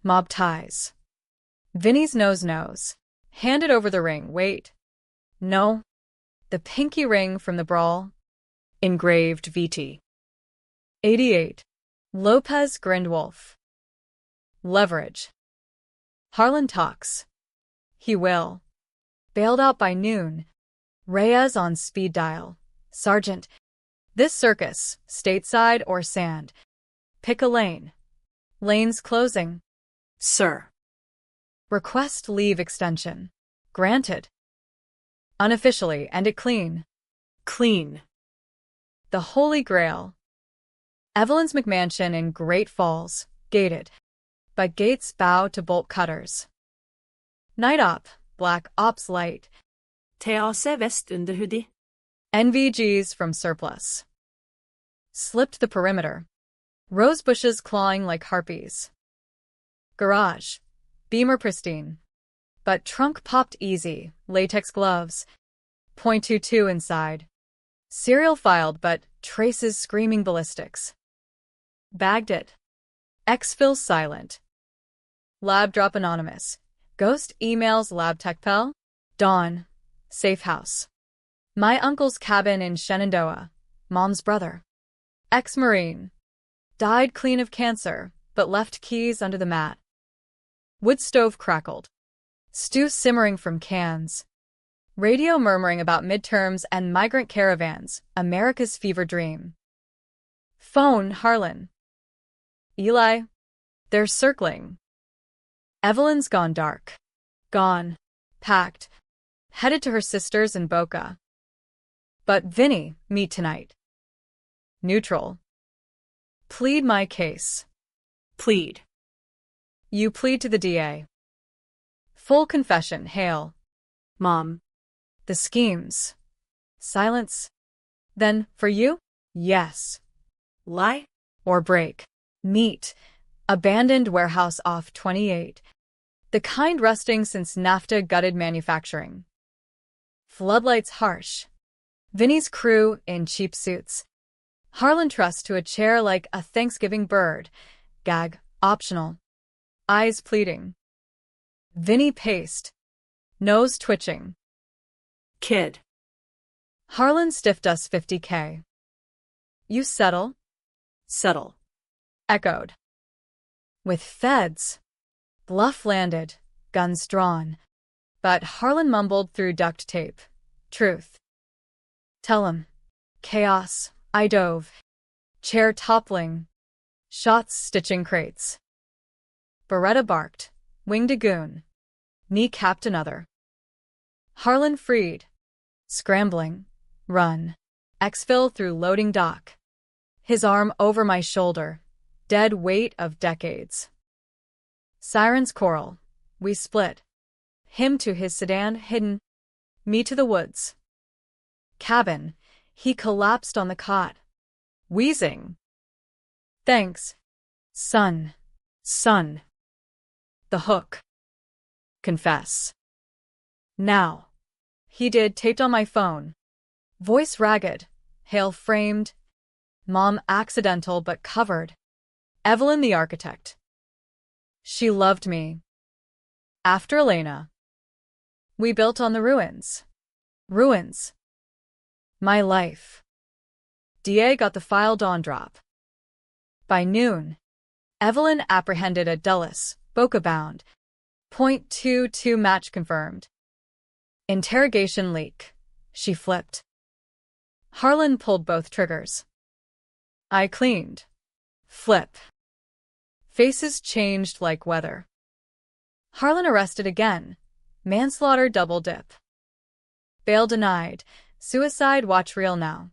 Mob ties. Vinny's nose. Handed over the ring. Wait. No. The pinky ring from the brawl. Engraved VT. 88. Lopez grinned wolf. Leverage. Harlan talks. He will. Bailed out by noon. Reyes on speed dial. Sergeant. This circus, stateside or sand. Pick a lane. Lanes closing. Sir. Request leave extension. Granted. Unofficially, and it clean. Clean. The Holy Grail. Evelyn's McMansion in Great Falls, gated. But gates bow to bolt cutters. Night op, black ops light. TAC vest under hoodie. NVGs from surplus. Slipped the perimeter. Rose bushes clawing like harpies. Garage. Beamer pristine. But trunk popped easy, latex gloves. .22 inside. Serial filed but traces screaming ballistics. Bagged it. Exfil silent. Lab drop anonymous. Ghost emails lab tech pel. Dawn. Safe house. My uncle's cabin in Shenandoah. Mom's brother. Ex-Marine. Died clean of cancer, but left keys under the mat. Wood stove crackled. Stew simmering from cans. Radio murmuring about midterms and migrant caravans, America's fever dream. Phone Harlan. Eli. They're circling. Evelyn's gone dark. Gone. Packed. Headed to her sister's in Boca. But Vinny, meet tonight. Neutral. Plead my case. Plead. You plead to the DA. Full confession, hail. Mom. The schemes. Silence. Then, for you? Yes. Lie? Or break. Meet. Abandoned warehouse off 28. The kind rusting since NAFTA gutted manufacturing. Floodlights harsh. Vinny's crew in cheap suits. Harlan trussed to a chair like a Thanksgiving bird. Gag, optional. Eyes pleading. Vinny paced. Nose twitching. Kid. Harlan stiffed us $50K. You settle? Settle. Echoed. With feds. Bluff landed, guns drawn. But Harlan mumbled through duct tape. Truth. Tell him. Chaos. I dove. Chair toppling. Shots stitching crates. Beretta barked. Winged a goon. Knee-capped another. Harlan freed. Scrambling. Run. Exfil through loading dock. His arm over my shoulder. Dead weight of decades. Sirens choral. We split. Him to his sedan hidden. Me to the woods. Cabin. He collapsed on the cot. Wheezing. Thanks. Son. Son. The hook. Confess. Now. He did, taped on my phone. Voice ragged. Hail framed. Mom accidental but covered. Evelyn the architect. She loved me. After Elena. We built on the ruins. Ruins. My life. DA got the file dawn drop. By noon, Evelyn apprehended a Dulles, Boca bound. .22 match confirmed. Interrogation leak. She flipped. Harlan pulled both triggers. I cleaned. Flip. Faces changed like weather. Harlan arrested again. Manslaughter double dip. Bail denied. Suicide watch reel now.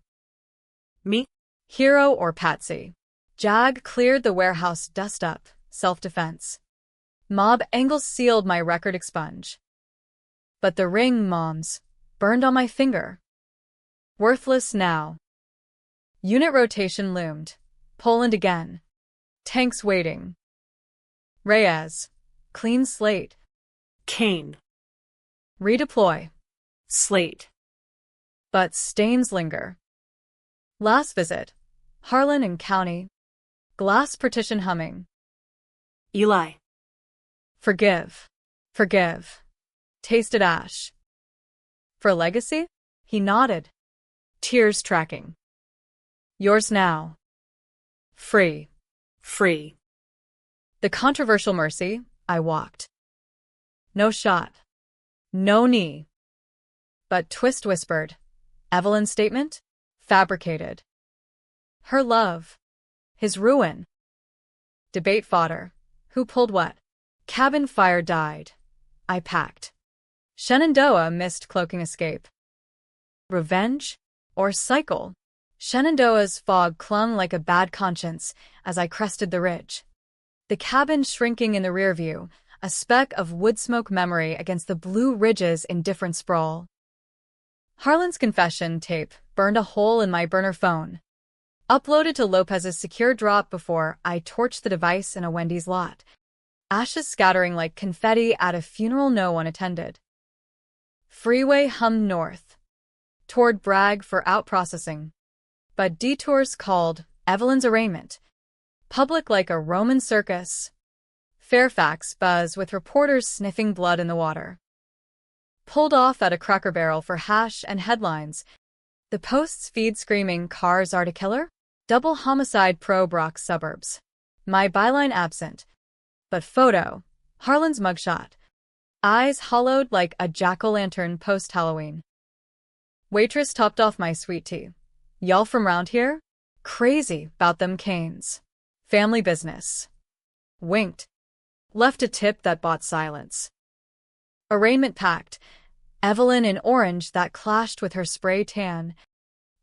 Me? Hero or patsy? Jag cleared the warehouse dust up. Self-defense. Mob angles sealed my record expunge. But the ring, moms, burned on my finger. Worthless now. Unit rotation loomed. Poland again. Tanks waiting. Reyes. Clean slate. Kane. Redeploy. Slate. But stains linger. Last visit. Harlan and County. Glass partition humming. Eli. Forgive. Forgive. Tasted ash. For legacy? He nodded. Tears tracking. Yours now. Free. Free. The controversial mercy, I walked. No shot. No knee. But Twist whispered. Evelyn's statement? Fabricated. Her love. His ruin. Debate fodder. Who pulled what? Cabin fire died. I packed. Shenandoah missed cloaking escape. Revenge? Or cycle? Shenandoah's fog clung like a bad conscience as I crested the ridge. The cabin shrinking in the rear view, a speck of wood smoke memory against the blue ridges in different sprawl. Harlan's confession tape burned a hole in my burner phone. Uploaded to Lopez's secure drop before I torched the device in a Wendy's lot. Ashes scattering like confetti at a funeral no one attended. Freeway hummed north. Toward Bragg for out-processing. But detours called Evelyn's arraignment. Public like a Roman circus. Fairfax buzz with reporters sniffing blood in the water. Pulled off at a Cracker Barrel for hash and headlines. The Post's feed screaming, "Cars are to killer?" Double homicide pro-Brock suburbs. My byline absent. But photo. Harlan's mugshot. Eyes hollowed like a jack-o'-lantern post-Halloween. Waitress topped off my sweet tea. Y'all from round here? Crazy about them canes. Family business. Winked. Left a tip that bought silence. Arraignment packed. Evelyn in orange that clashed with her spray tan.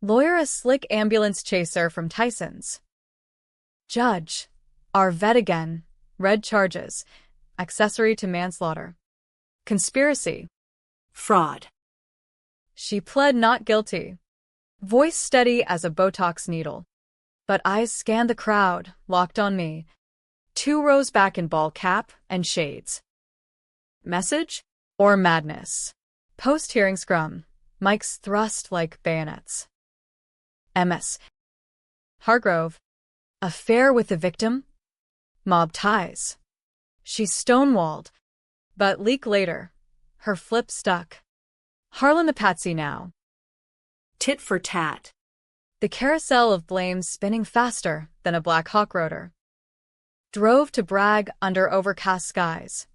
Lawyer a slick ambulance chaser from Tyson's. Judge. Our vet again. Red charges. Accessory to manslaughter. Conspiracy. Fraud. She pled not guilty. Voice steady as a Botox needle. But eyes scanned the crowd, locked on me. 2 rows back in ball cap and shades. Message? Or madness? Post-hearing scrum. Mics thrust like bayonets. MS. Hargrove. Affair with the victim? Mob ties. She's stonewalled. But leak later. Her flip stuck. Harlan the patsy now. Tit for tat. The carousel of blame spinning faster than a Black Hawk rotor. Drove to Bragg under overcast skies.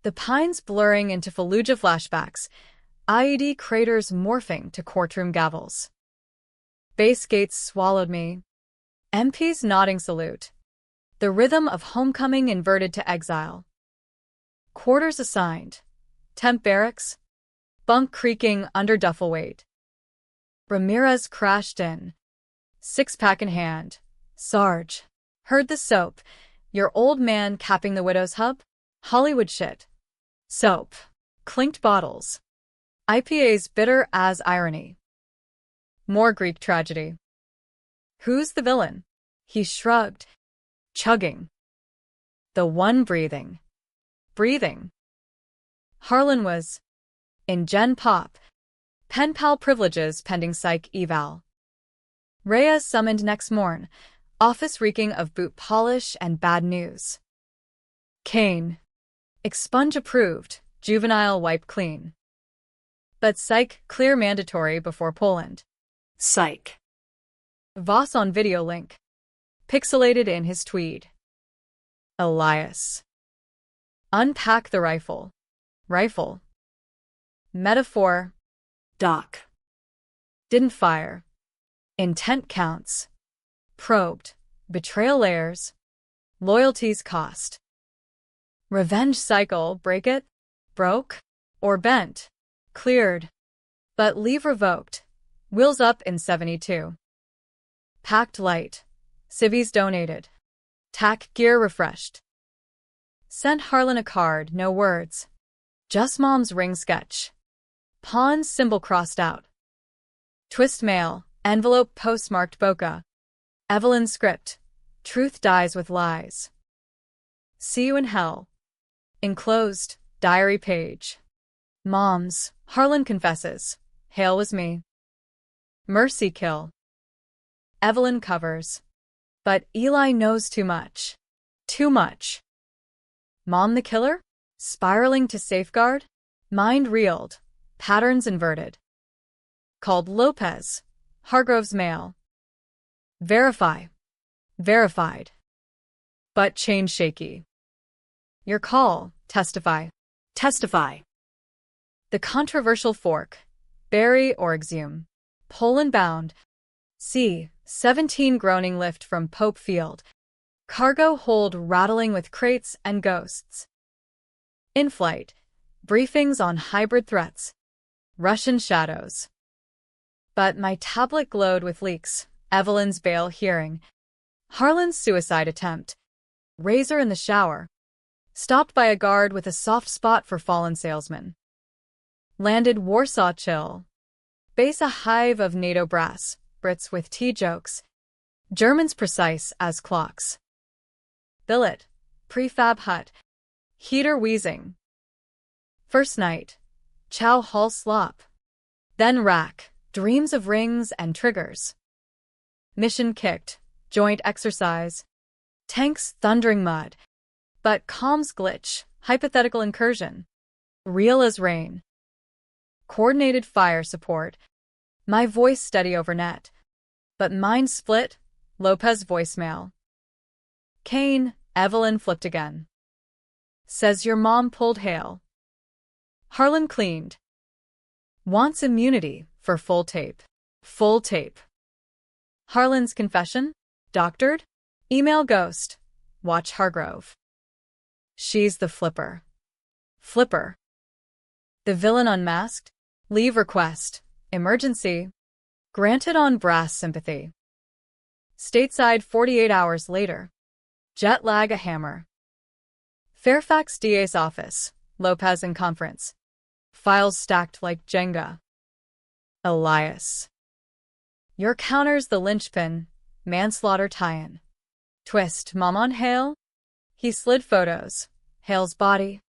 The pines blurring into Fallujah flashbacks. IED craters morphing to courtroom gavels. Base gates swallowed me. MPs nodding salute. The rhythm of homecoming inverted to exile. Quarters assigned. Temp barracks. Bunk creaking under duffel weight. Ramirez crashed in. 6-pack in hand. Sarge. Heard the soap. Your old man capping the widow's hub? Hollywood shit. Soap. Clinked bottles. IPAs bitter as irony. More Greek tragedy. Who's the villain? He shrugged. Chugging. The one breathing. Breathing. Harlan was in Gen Pop. Pen pal privileges pending psych eval. Rhea summoned next morn. Office reeking of boot polish and bad news. Kane. Expunge approved. Juvenile wipe clean. But psych clear mandatory before Poland. Psych. Voss on video link. Pixelated in his tweed. Elias. Unpack the rifle. Rifle. Metaphor. Doc. Didn't fire. Intent counts. Probed. Betrayal layers. Loyalty's cost. Revenge cycle. Break it? Broke? Or bent? Cleared. But leave revoked. Wheels up in 72. Packed light. Civvies donated. Tack gear refreshed. Sent Harlan a card, no words. Just mom's ring sketch. Pawn symbol crossed out. Twist mail, envelope postmarked Boca. Evelyn script. Truth dies with lies. See you in hell. Enclosed, diary page. Moms, Harlan confesses. Hale was me. Mercy kill. Evelyn covers. But Eli knows too much. Too much. Mom the killer? Spiraling to safeguard? Mind reeled. Patterns inverted. Called Lopez. Hargrove's mail. Verify. Verified. But chain shaky. Your call. Testify. Testify. The controversial fork. Bury or exhume. Poland bound. C. 17 groaning lift from Pope Field. Cargo hold rattling with crates and ghosts. In flight. Briefings on hybrid threats. Russian shadows. But my tablet glowed with leaks. Evelyn's bail hearing. Harlan's suicide attempt. Razor in the shower. Stopped by a guard with a soft spot for fallen salesman. Landed Warsaw chill. Base a hive of Nato brass. Brits with tea jokes. Germans precise as clocks. Billet. Prefab hut. Heater wheezing. First night. Chow hall slop. Then rack. Dreams of rings and triggers. Mission kicked. Joint exercise. Tanks thundering mud. But comms glitch. Hypothetical incursion. Real as rain. Coordinated fire support. My voice steady over net. But mind split. Lopez voicemail. Kane. Evelyn flipped again. Says your mom pulled Hale. Harlan cleaned. Wants immunity for full tape. Full tape. Harlan's confession? Doctored? Email ghost. Watch Hargrove. She's the flipper. Flipper. The villain unmasked? Leave request. Emergency. Granted on brass sympathy. Stateside 48 hours later. Jet lag a hammer. Fairfax DA's office. Lopez in conference. Files stacked like Jenga. Elias. Your counter's the linchpin. Manslaughter tie-in. Twist. Mom on Hale? He slid photos. Hale's body.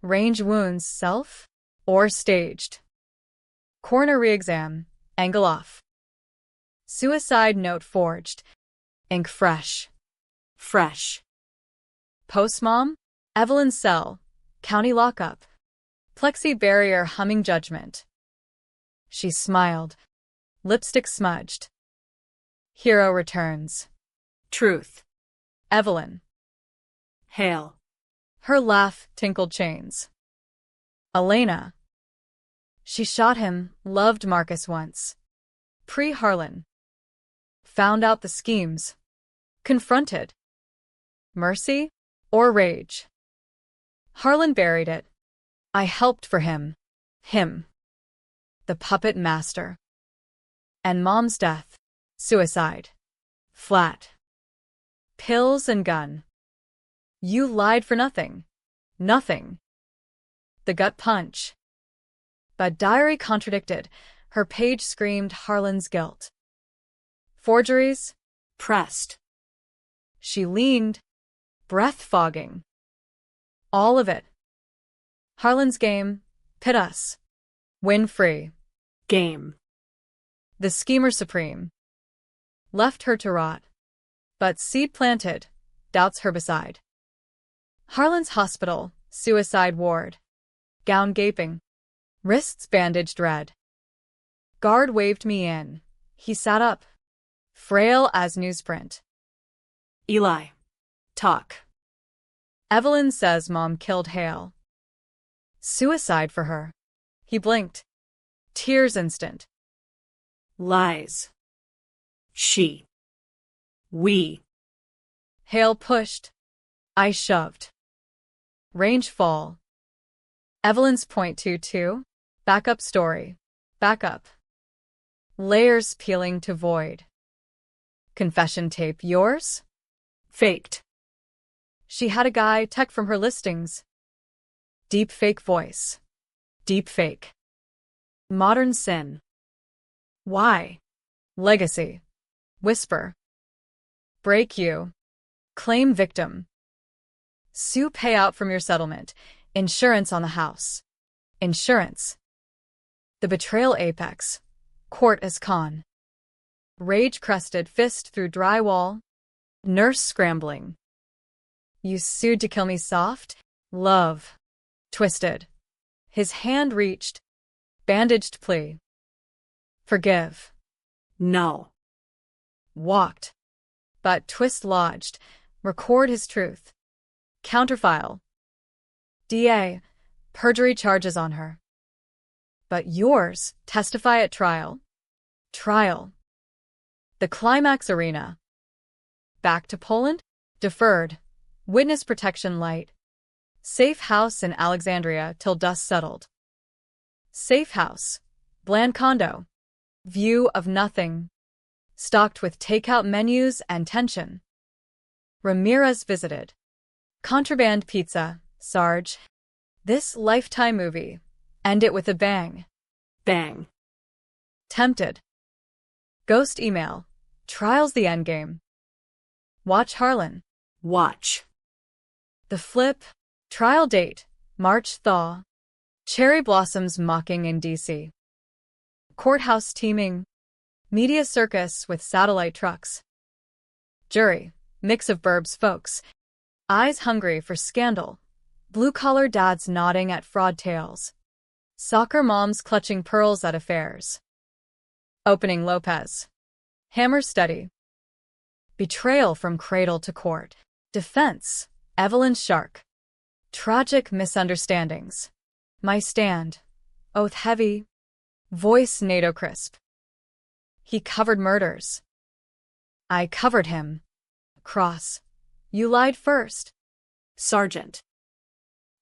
Range wounds self? Or staged. Coroner re-exam. Angle off. Suicide note forged. Ink fresh. Fresh. Postmom? Evelyn's cell. County lockup. Plexi barrier humming judgment. She smiled. Lipstick smudged. Hero returns. Truth. Evelyn. Hale. Her laugh tinkled chains. Elena. She shot him, loved Marcus once. Pre-Harlan. Found out the schemes. Confronted. Mercy? Or rage? Harlan buried it. I helped for him. Him. The puppet master. And Mom's death. Suicide. Flat. Pills and gun. You lied for nothing. Nothing. The gut punch. But diary contradicted. Her page screamed Harlan's guilt. Forgeries? Pressed. She leaned, breath fogging. All of it. Harlan's game, pit us. Win free. Game. The schemer supreme. Left her to rot. But seed planted, doubts her beside. Harlan's hospital, suicide ward. Gown gaping. Wrists bandaged red. Guard waved me in. He sat up. Frail as newsprint. Eli. Talk. Evelyn says Mom killed Hale. Suicide for her. He blinked. Tears instant. Lies. She. We. Hale pushed. I shoved. Range fall. Evelyn's .22. Backup story. Backup. Layers peeling to void. Confession tape yours? Faked. She had a guy tech from her listings. Deep fake voice. Deep fake. Modern sin. Why? Legacy. Whisper. Break you. Claim victim. Sue payout from your settlement. Insurance on the house. Insurance. The betrayal apex. Court as con. Rage-crested fist through drywall. Nurse scrambling. You sued to kill me soft? Love. Twisted. His hand reached. Bandaged plea. Forgive. No. Walked. But twist lodged. Record his truth. Counterfile. DA. Perjury charges on her. But yours, testify at trial. Trial. The climax arena. Back to Poland? Deferred. Witness protection light. Safe house in Alexandria till dust settled. Safe house. Bland condo. View of nothing. Stocked with takeout menus and tension. Ramirez visited. Contraband pizza, Sarge. This Lifetime movie. End it with a bang. Bang. Tempted. Ghost email. Trial's the endgame. Watch Harlan. Watch. The flip. Trial date. March thaw. Cherry blossoms mocking in D.C. Courthouse teeming. Media circus with satellite trucks. Jury. Mix of burbs folks. Eyes hungry for scandal. Blue-collar dads nodding at fraud tales. Soccer moms clutching pearls at affairs. Opening Lopez. Hammer steady. Betrayal from cradle to court. Defense. Evelyn Shark. Tragic misunderstandings. My stand. Oath heavy. Voice Nato crisp. He covered murders. I covered him. Cross. You lied first. Sergeant.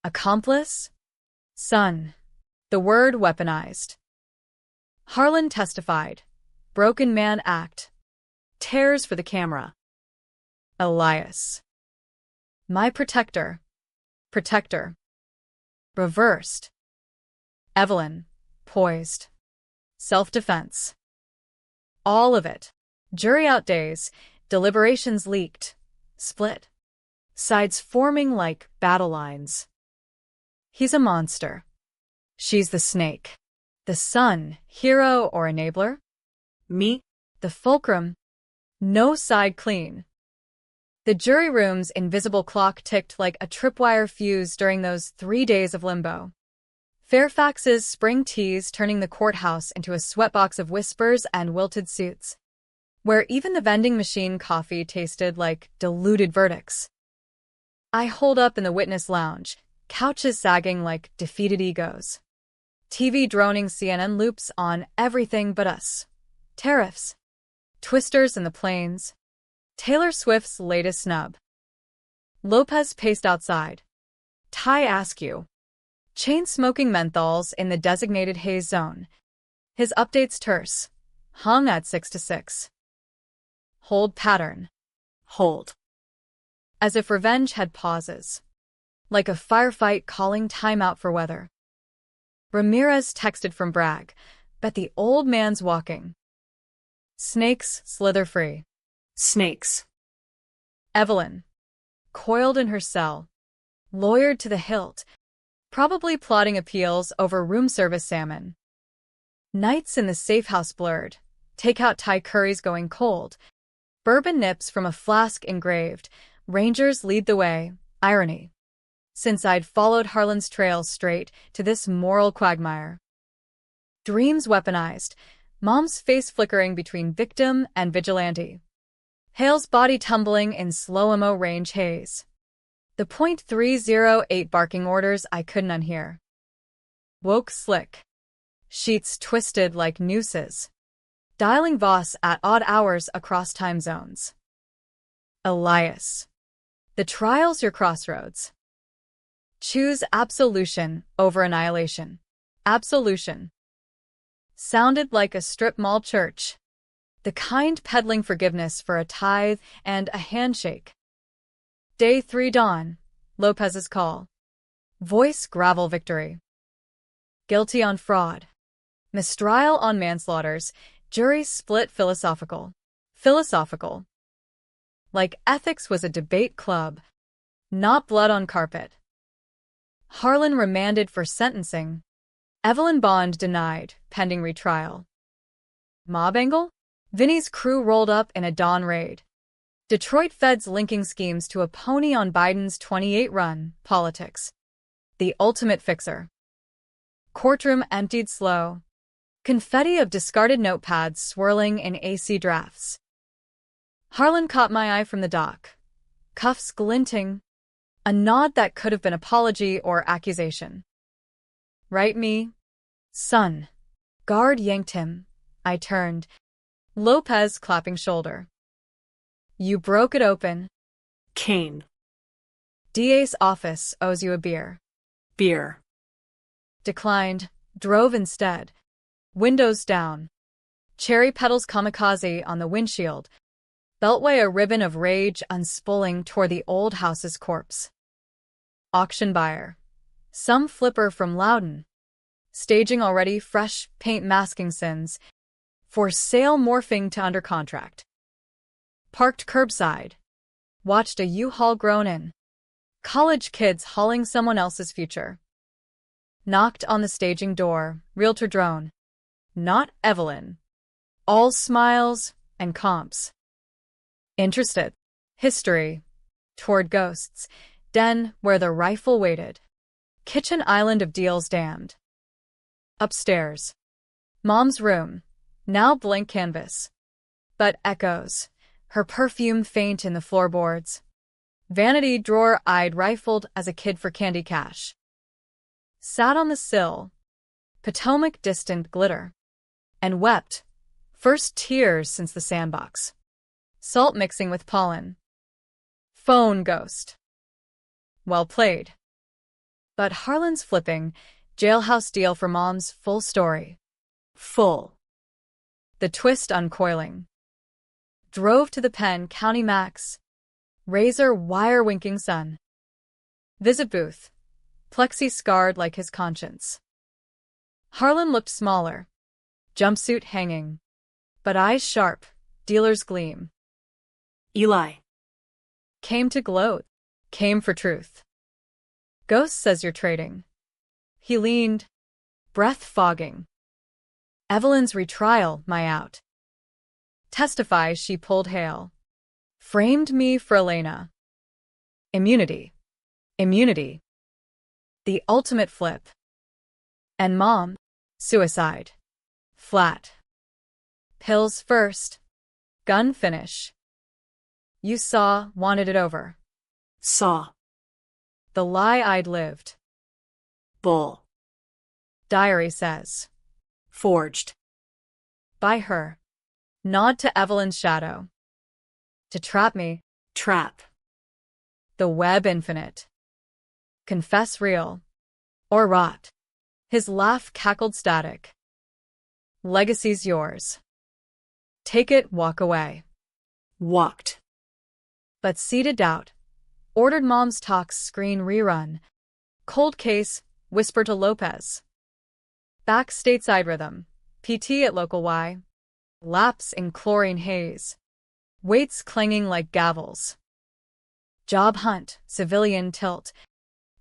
Accomplice? Son. The word weaponized. Harlan testified. Broken man act. Tears for the camera. Elias. My protector. Protector. Reversed. Evelyn. Poised. Self-defense. All of it. Jury out days. Deliberations leaked. Split. Sides forming like battle lines. He's a monster. She's the snake. The son, hero or enabler? Me? The fulcrum. No side clean. The jury room's invisible clock ticked like a tripwire fuse during those 3 days of limbo. Fairfax's spring teas turning the courthouse into a sweatbox of whispers and wilted suits, where even the vending machine coffee tasted like diluted verdicts. I holed up in the witness lounge, couches sagging like defeated egos. TV droning CNN loops on everything but us. Tariffs. Twisters in the plains. Taylor Swift's latest snub. Lopez paced outside. Ty Askew. Chain-smoking menthols in the designated haze zone. His updates terse. Hung at 6 to 6. Hold pattern. Hold. as if revenge had pauses. Like a firefight calling time out for weather. Ramirez texted from Bragg, "Bet the old man's walking." Snakes slither free. Snakes. Evelyn, coiled in her cell, lawyered to the hilt, probably plotting appeals over room service salmon. Nights in the safe house blurred, takeout Thai curries going cold, bourbon nips from a flask engraved, Rangers lead the way, irony. Since I'd followed Harlan's trail straight to this moral quagmire. Dreams weaponized, Mom's face flickering between victim and vigilante. Hale's body tumbling in slow-mo range haze. The .308 barking orders I couldn't unhear. Woke slick. Sheets twisted like nooses. Dialing Voss at odd hours across time zones. Elias. The trial's your crossroads. Choose absolution over annihilation. Absolution. Sounded like a strip mall church. The kind peddling forgiveness for a tithe and a handshake. Day 3 dawn. Lopez's call. Voice gravel victory. Guilty on fraud. Mistrial on manslaughters. Jury split philosophical. Philosophical. Like ethics was a debate club. Not blood on carpet. Harlan remanded for sentencing. Evelyn bond denied, pending retrial. Mob angle? Vinny's crew rolled up in a dawn raid. Detroit feds linking schemes to a pony on Biden's 28 run, politics. The ultimate fixer. Courtroom emptied slow. Confetti of discarded notepads swirling in AC drafts. Harlan caught my eye from the dock. Cuffs glinting. A nod that could have been apology or accusation. Right me? Son. Guard yanked him. I turned. Lopez clapping shoulder. You broke it open. Cane. DA's office owes you a beer. Beer. Declined. Drove instead. Windows down. Cherry petals kamikaze on the windshield. Beltway a ribbon of rage unspooling toward the old house's corpse. Auction buyer. Some flipper from Loudon. Staging already fresh paint masking sins. For sale morphing to under contract. Parked curbside. Watched a U-Haul grown in. College kids hauling someone else's future. Knocked on the staging door, realtor drone. Not Evelyn. All smiles and comps. Interested. History. Toward ghosts. Den where the rifle waited. Kitchen island of deals damned. Upstairs. Mom's room. Now blank canvas. But echoes. Her perfume faint in the floorboards. Vanity drawer eyed rifled as a kid for candy cash. Sat on the sill. Potomac distant glitter. And wept. First tears since the sandbox. Salt mixing with pollen. Phone ghost. Well played. But Harlan's flipping. Jailhouse deal for Mom's full story. Full. The twist uncoiling. Drove to the pen, County Max. Razor wire winking sun. Visit booth. Plexi scarred like his conscience. Harlan looked smaller. Jumpsuit hanging. But eyes sharp, dealer's gleam. Eli. Came to gloat. Came for truth. Ghost says you're trading. He leaned. Breath fogging. Evelyn's retrial, my out. Testifies she pulled Hale. Framed me for Elena. Immunity. Immunity. The ultimate flip. And Mom. Suicide. Flat. Pills first. Gun finish. You saw, wanted it over. Saw. The lie I'd lived. Bull. Diary says. Forged. By her. Nod to Evelyn's shadow. To trap me. Trap. The web infinite. Confess real. Or rot. His laugh cackled static. Legacy's yours. Take it, walk away. Walked. But seated doubt. Ordered mom's talks screen rerun. Cold case, whisper to Lopez. Back stateside rhythm. PT at local Y. Lapse in chlorine haze. Weights clanging like gavels. Job hunt, civilian tilt.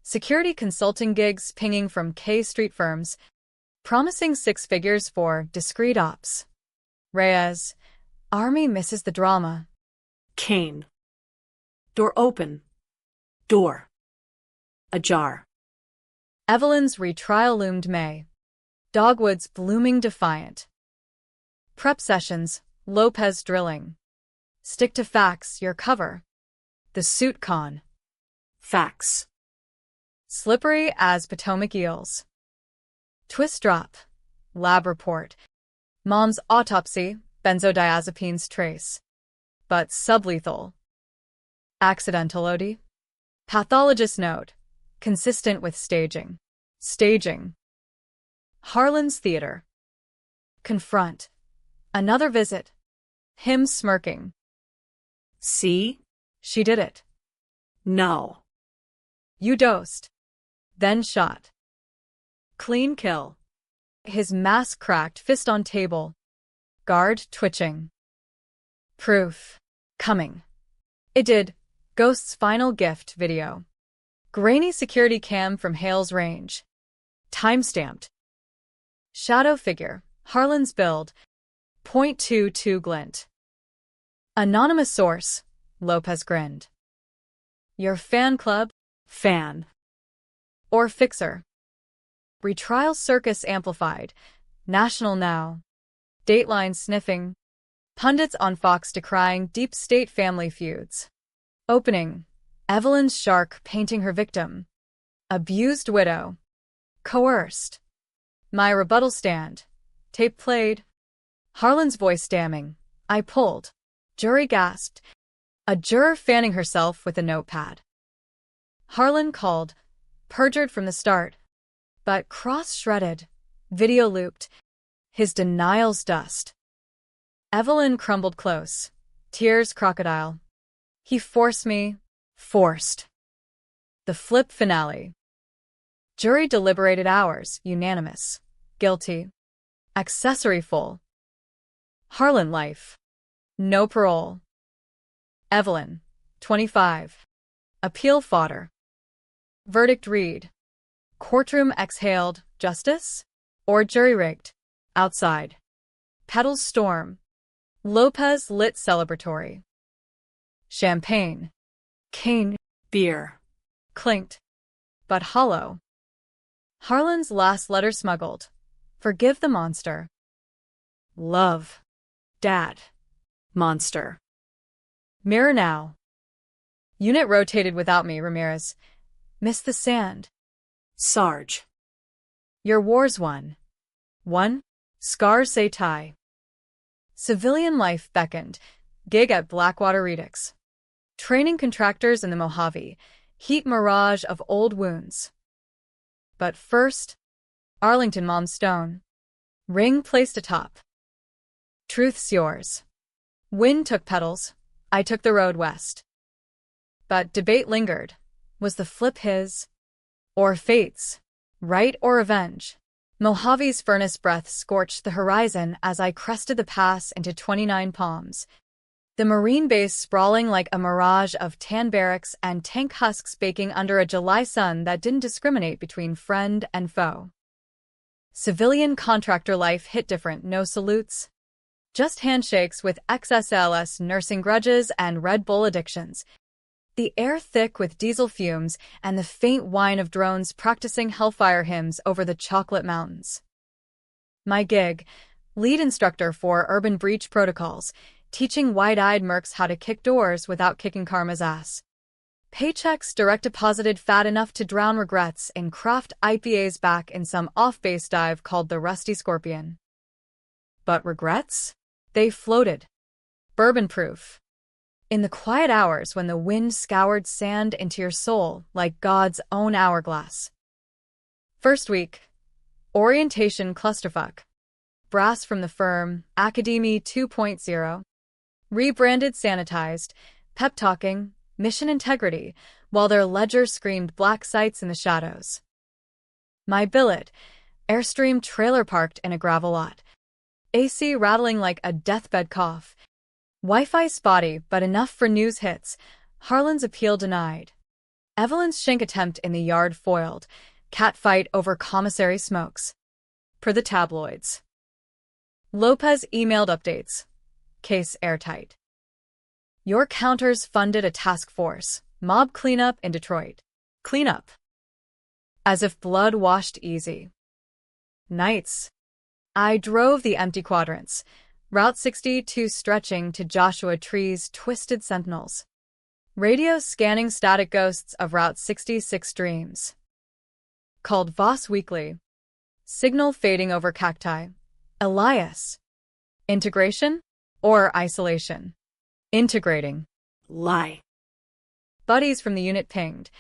Security consulting gigs pinging from K Street firms. Promising six figures for discreet ops. Reyes. Army misses the drama. Kane. Door open. Door. Ajar. Evelyn's retrial loomed May. Dogwoods blooming defiant. Prep sessions, Lopez drilling. Stick to facts, your cover. The suit con. Facts. Slippery as Potomac eels. Twist drop. Lab report. Mom's autopsy, benzodiazepines trace. But sublethal. Accidental OD. Pathologist note. Consistent with staging. Staging. Harlan's theater. Confront. Another visit. Him smirking. See? She did it. No. You dosed. Then shot. Clean kill. His mask cracked, fist on table. Guard twitching. Proof. Coming. It did. Ghost's final gift video. Grainy security cam from Hale's range. Timestamped. Shadow figure. Harlan's build. .22 glint. Anonymous source. Lopez grinned. Your fan club? Fan. Or fixer? Retrial circus amplified. National now. Dateline sniffing. Pundits on Fox decrying deep state family feuds. Opening. Evelyn's shark painting her victim. Abused widow. Coerced. My rebuttal stand. Tape played. Harlan's voice damning. I pulled. Jury gasped. A juror fanning herself with a notepad. Harlan called. Perjured from the start. But cross-shredded. Video looped. His denials dust. Evelyn crumbled close. Tears crocodile. He forced me. Forced. The flip finale. Jury deliberated hours, unanimous. Guilty. Accessory full. Harlan life. No parole. Evelyn, 25. Appeal fodder. Verdict read. Courtroom exhaled, justice? Or jury-rigged? Outside. Petals storm. Lopez lit celebratory. Champagne. Cane. Beer. Clinked. But hollow. Harlan's last letter smuggled. Forgive the monster. Love. Dad. Monster. Mirror now. Unit rotated without me, Ramirez. Miss the sand. Sarge. Your war's won. One. Scars say tie. Civilian life beckoned. Gig at Blackwater Redux. Training contractors in the Mojave. Heat mirage of old wounds. But first, Arlington Mom Stone. Ring placed atop. Truth's yours. Wind took petals. I took the road west. But debate lingered. Was the flip his? Or fate's? Right or revenge? Mojave's furnace breath scorched the horizon as I crested the pass into 29 Palms. The Marine base sprawling like a mirage of tan barracks and tank husks baking under a July sun that didn't discriminate between friend and foe. Civilian contractor life hit different, no salutes. Just handshakes with XSLS nursing grudges and Red Bull addictions. The air thick with diesel fumes and the faint whine of drones practicing Hellfire hymns over the chocolate mountains. My gig, lead instructor for urban breach protocols, teaching wide-eyed mercs how to kick doors without kicking karma's ass. Paychecks direct deposited fat enough to drown regrets in craft IPAs back in some off-base dive called the Rusty Scorpion. But regrets? They floated. Bourbon-proof. In the quiet hours when the wind scoured sand into your soul like God's own hourglass. First week. Orientation clusterfuck. Brass from the firm, Academy 2.0. Rebranded sanitized, pep-talking, mission integrity, while their ledger screamed black sites in the shadows. My billet, Airstream trailer parked in a gravel lot. AC rattling like a deathbed cough. Wi-Fi spotty, but enough for news hits. Harlan's appeal denied. Evelyn's shank attempt in the yard foiled. Catfight over commissary smokes. Per the tabloids. Lopez emailed updates. Case airtight. Your counters funded a task force. Mob cleanup in Detroit. Cleanup. As if blood washed easy. Nights. I drove the empty quadrants. Route 62 stretching to Joshua Tree's twisted sentinels. Radio scanning static ghosts of Route 66 dreams. Called Voss Weekly. Signal fading over cacti. Elias. Integration or isolation? Integrating. Lie. Buddies from the unit pinged.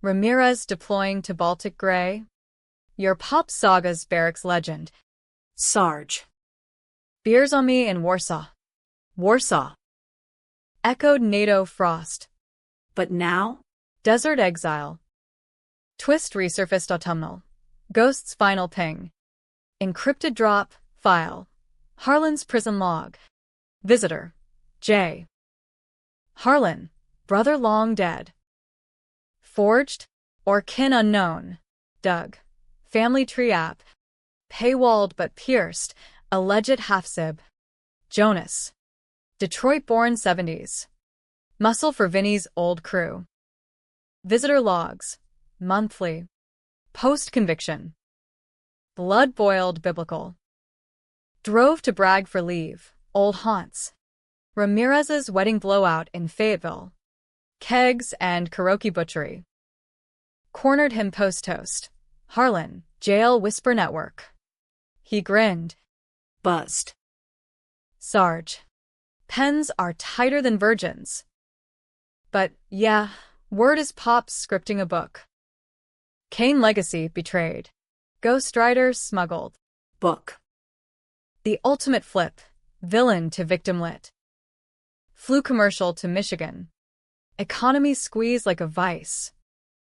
Ramirez deploying to Baltic Gray. Your Pop Saga's barracks legend. Sarge. Beers on me in Warsaw. Warsaw. Echoed NATO Frost. But now? Desert exile. Twist resurfaced autumnal. Ghost's final ping. Encrypted drop, file. Harlan's prison log. Visitor. J. Harlan, brother long dead. Forged, or kin unknown. Doug. Family tree app. Paywalled but pierced, alleged half-sib. Jonas. Detroit-born 70s. Muscle for Vinny's old crew. Visitor logs. Monthly. Post-conviction. Blood-boiled biblical. Drove to brag for leave. Old haunts. Ramirez's wedding blowout in Fayetteville. Kegs and karaoke butchery. Cornered him post-toast. Harlan, jail whisper network. He grinned. Buzzed. Sarge. Pens are tighter than virgins. But, yeah, word is Pop's scripting a book. Kane Legacy betrayed. Ghost Rider smuggled. Book. The ultimate flip. Villain to victimlet. Flu commercial to Michigan. Economy squeeze like a vice.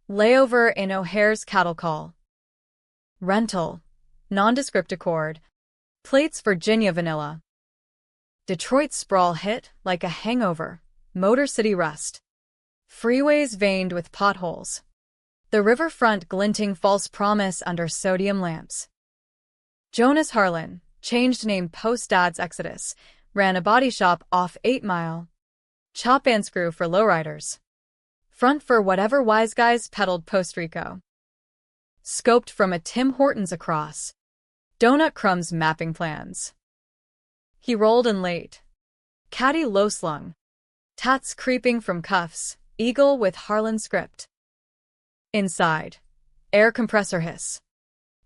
Layover in O'Hare's cattle call. Rental. Nondescript accord. Plates Virginia vanilla. Detroit sprawl hit like a hangover. Motor City rust. Freeways veined with potholes. The riverfront glinting false promise under sodium lamps. Jonas Harlan, changed name post-dad's exodus, ran a body shop off 8 Mile. Chop and screw for lowriders. Front for whatever wise guys peddled post-Rico. Scoped from a Tim Hortons across. Donut crumbs mapping plans. He rolled in late. Caddy low-slung. Tats creeping from cuffs, eagle with Harlan script. Inside. Air compressor hiss.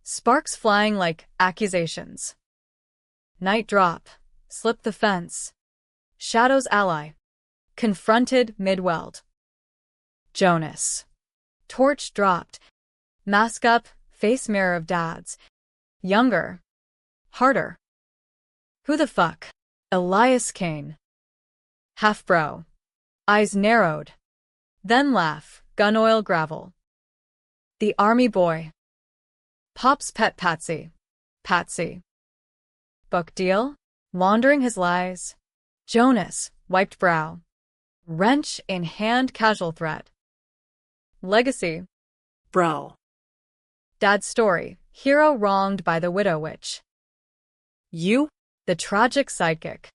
Sparks flying like accusations. Night drop. Slip the fence. Shadow's ally. Confronted mid-weld. Jonas. Torch dropped. Mask up, face mirror of dads. Younger. Harder. Who the fuck? Elias Kane. Half bro. Eyes narrowed. Then laugh, gun oil gravel. The army boy. Pop's pet Patsy. Patsy. Book deal? Laundering his lies. Jonas, wiped brow. Wrench in hand casual threat. Legacy. Bro. Dad's story, hero wronged by the widow witch. You? The tragic sidekick.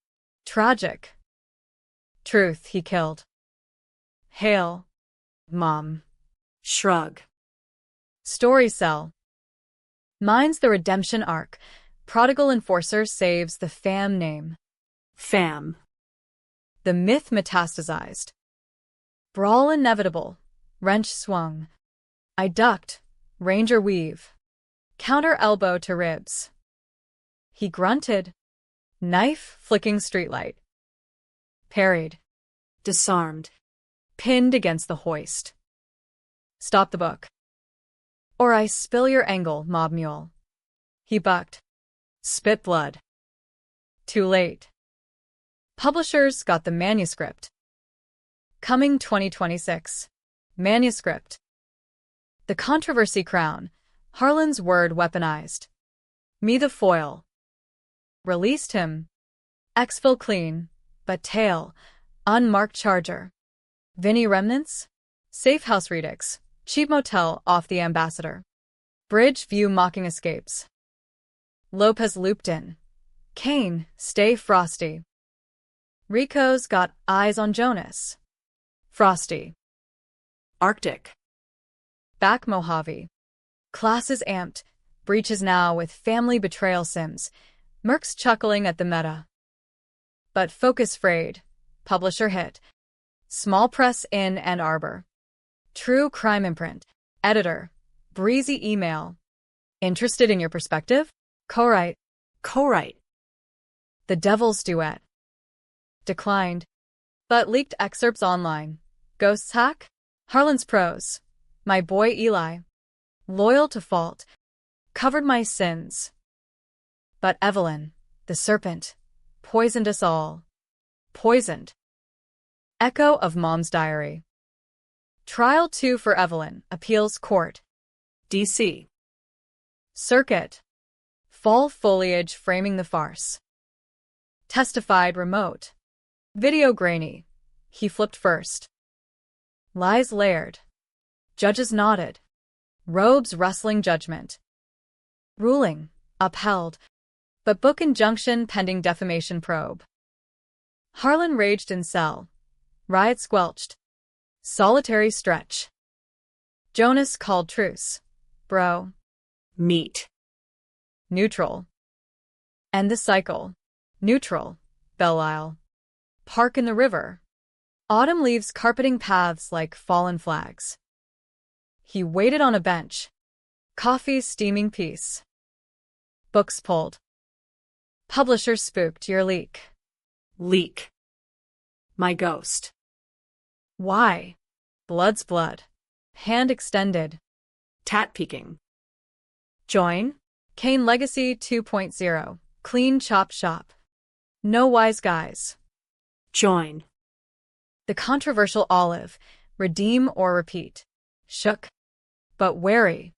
Tragic. Truth he killed. Hail. Mom. Shrug. Story cell. Mine's the redemption arc. Prodigal enforcer saves the fam name. Fam. The myth metastasized. Brawl inevitable. Wrench swung. I ducked. Ranger weave. Counter elbow to ribs. He grunted. Knife flicking streetlight. Parried. Disarmed. Pinned against the hoist. Stop the book. Or I spill your angle, mob mule. He bucked. Spit blood. Too late. Publishers got the manuscript. Coming 2026. Manuscript. The controversy crown. Harlan's word weaponized. Me the foil. Released him. Exfil clean, but tail. Unmarked charger. Vinny remnants? Safe house redux. Cheap motel off the Ambassador. Bridge view mocking escapes. Lopez looped in. Kane, stay frosty. Rico's got eyes on Jonas. Frosty. Arctic. Back Mojave. Class is amped. Breaches now with family betrayal sims. Merc's chuckling at the meta. But focus frayed. Publisher hit. Small press in Ann Arbor. True crime imprint. Editor. Breezy email. Interested in your perspective? Co-write. Co-write. The Devil's Duet. Declined. But leaked excerpts online. Ghosts hack? Harlan's prose. My boy Eli. Loyal to fault. Covered my sins. But Evelyn, the serpent, poisoned us all. Poisoned. Echo of Mom's Diary. Trial 2 for Evelyn, Appeals Court. D.C. Circuit. Fall foliage framing the farce. Testified remote. Video grainy. He flipped first. Lies layered. Judges nodded. Robes rustling judgment. Ruling. Upheld. But book injunction pending defamation probe. Harlan raged in cell. Riot squelched. Solitary stretch. Jonas called truce. Bro. Meet. Neutral. End the cycle. Neutral. Belle-Isle. Park in the river. Autumn leaves carpeting paths like fallen flags. He waited on a bench. Coffee's steaming peace. Books pulled. Publisher spooked your leak. Leak. My ghost. Why? Blood's blood. Hand extended. Tat peeking. Join? Kane Legacy 2.0. Clean chop shop. No wise guys. Join. The controversial olive. Redeem or repeat. Shook. But wary.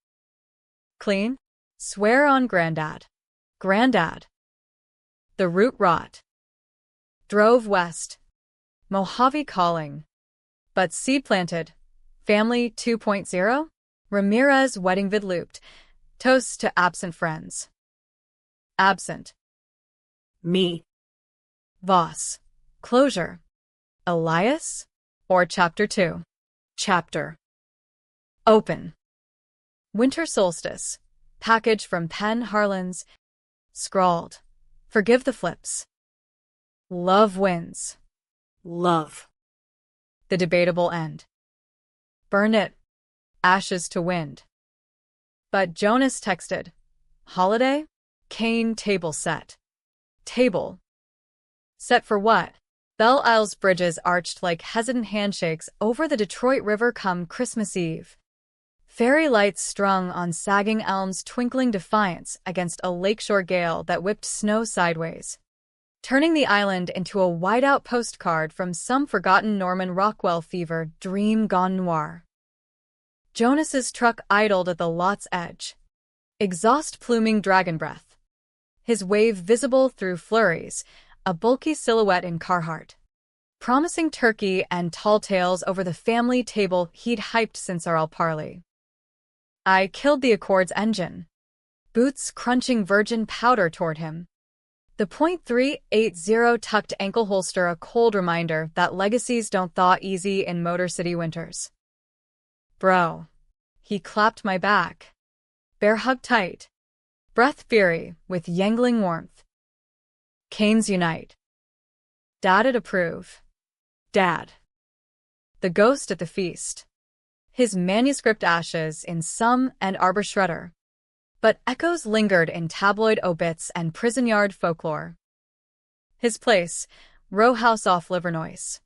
Clean? Swear on Grandad. Grandad. The root rot. Drove west. Mojave calling. But seed planted. Family 2.0? Ramirez wedding vid looped. Toast to absent friends. Absent. Me. Voss. Closure. Elias? Or Chapter 2? Chapter. Open. Winter solstice. Package from Penn Harlan's. Scrawled. Forgive the flips. Love wins. Love. The debatable end. Burn it. Ashes to wind. But Jonas texted. Holiday? Kane table set. Table. Set for what? Belle-Isle's bridges arched like hesitant handshakes over the Detroit River come Christmas Eve. Fairy lights strung on sagging elms twinkling defiance against a lakeshore gale that whipped snow sideways, turning the island into a whiteout postcard from some forgotten Norman Rockwell fever dream gone noir. Jonas's truck idled at the lot's edge. Exhaust pluming dragon breath. His wave visible through flurries, a bulky silhouette in Carhartt. Promising turkey and tall tales over the family table he'd hyped since our parley. I killed the Accord's engine. Boots crunching virgin powder toward him. The .380 tucked ankle holster a cold reminder that legacies don't thaw easy in Motor City winters. Bro. He clapped my back. Bear hug tight. Breath fiery with yangling warmth. Canes unite. Dad'd approve. Dad. The ghost at the feast. His manuscript ashes in some Ann Arbor shredder. But echoes lingered in tabloid obits and prison yard folklore. His place, row house off Livernois.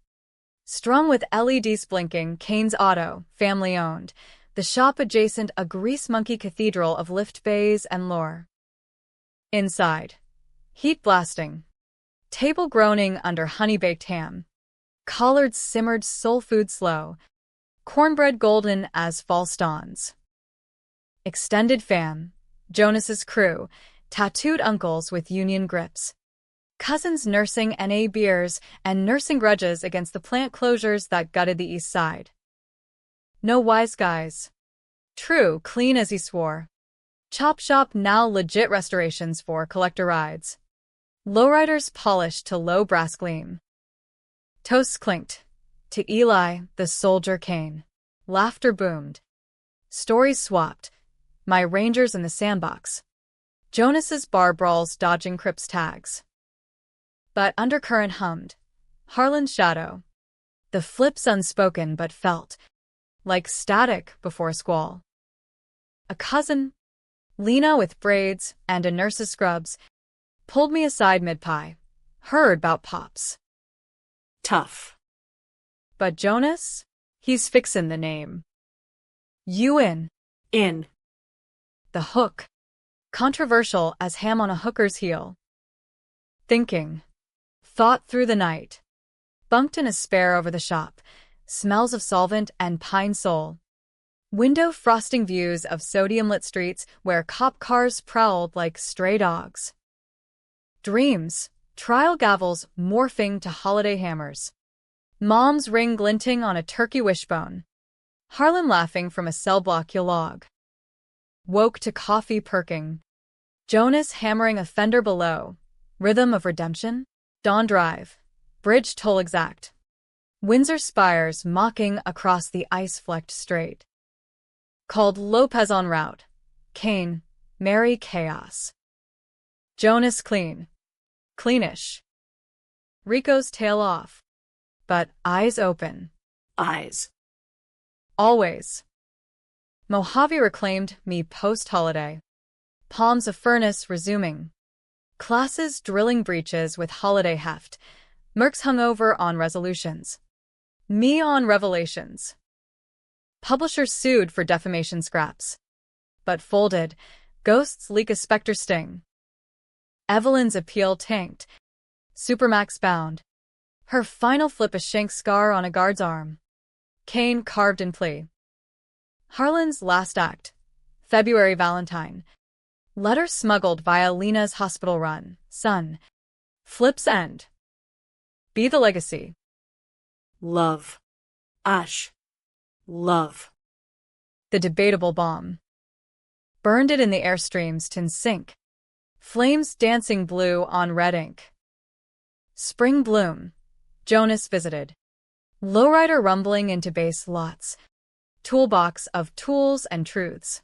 Strung with LEDs blinking, Kane's Auto, family-owned, the shop adjacent a grease monkey cathedral of lift bays and lore. Inside. Heat blasting. Table groaning under honey-baked ham. Collards simmered soul food slow, cornbread golden as false dawns. Extended fam, Jonas's crew, tattooed uncles with union grips. Cousins nursing NA beers and nursing grudges against the plant closures that gutted the east side. No wise guys. True, clean as he swore. Chop shop now legit restorations for collector rides. Lowriders polished to low brass gleam. Toasts clinked. To Eli, the soldier Kane. Laughter boomed. Stories swapped. My Rangers in the sandbox. Jonas's bar brawls dodging Crips tags. But undercurrent hummed. Harlan's shadow. The flips unspoken but felt. Like static before a squall. A cousin, Lena with braids and a nurse's scrubs, pulled me aside mid-pie. Heard 'bout Pops. Tough. But Jonas? He's fixin' the name. You in. In. The hook. Controversial as ham on a hooker's heel. Thinking. Thought through the night. Bunked in a spare over the shop. Smells of solvent and pine sol. Window frosting views of sodium-lit streets where cop cars prowled like stray dogs. Dreams. Trial gavels morphing to holiday hammers. Mom's ring glinting on a turkey wishbone. Harlan laughing from a cell block you'll log. Woke to coffee perking. Jonas hammering a fender below. Rhythm of redemption. Dawn drive. Bridge toll exact. Windsor spires mocking across the ice-flecked strait. Called Lopez en route. Kane. Merry chaos. Jonas clean. Cleanish. Rico's tail off. But eyes open. Eyes. Always. Mojave reclaimed me post-holiday. Palms of furnace resuming. Classes drilling breaches with holiday heft. Mercs hungover on resolutions. Me on revelations. Publishers sued for defamation scraps. But folded. Ghosts leak a specter sting. Evelyn's appeal tanked. Supermax bound. Her final flip a shank scar on a guard's arm. Kane carved in plea. Harlan's last act. February Valentine. Letter smuggled via Lena's hospital run. Son. Flip's end. Be the legacy. Love. Ash. Love. The debatable bomb. Burned it in the airstream's tin sink. Flames dancing blue on red ink. Spring bloom. Jonas visited. Lowrider rumbling into base lots. Toolbox of tools and truths.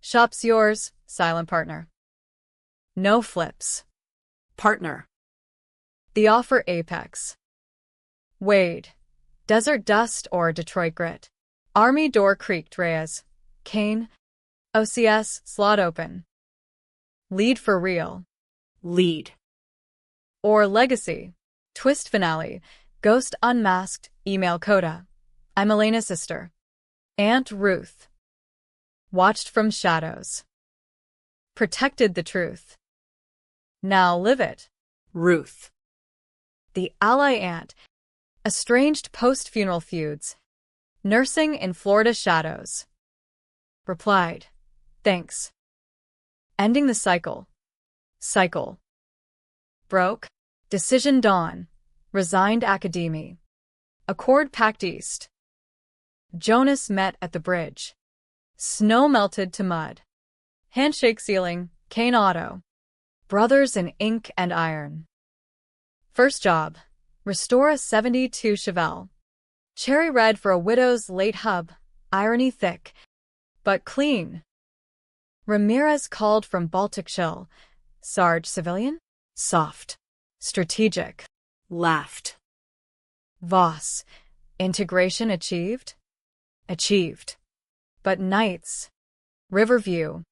Shop's yours, silent partner. No flips. Partner. The offer apex. Wade. Desert dust or Detroit grit. Army door creaked Reyes. Kane. OCS slot open. Lead for real. Lead. Or legacy. Twist finale. Ghost unmasked. Email coda. I'm Elena's sister. Aunt Ruth. Watched from shadows. Protected the truth. Now live it. Ruth. The ally aunt. Estranged post-funeral feuds. Nursing in Florida shadows. Replied. Thanks. Ending the cycle. Cycle. Broke. Decision dawn. Resigned academy. Accord packed east. Jonas met at the bridge. Snow melted to mud. Handshake ceiling. Kane auto. Brothers in ink and iron. First job. Restore a 72 Chevelle. Cherry red for a widow's late hub. Irony thick. But clean. Ramirez called from Baltic chill. Sarge civilian? Soft. Strategic. Laughed. Voss. Integration achieved? Achieved. But nights. Riverview.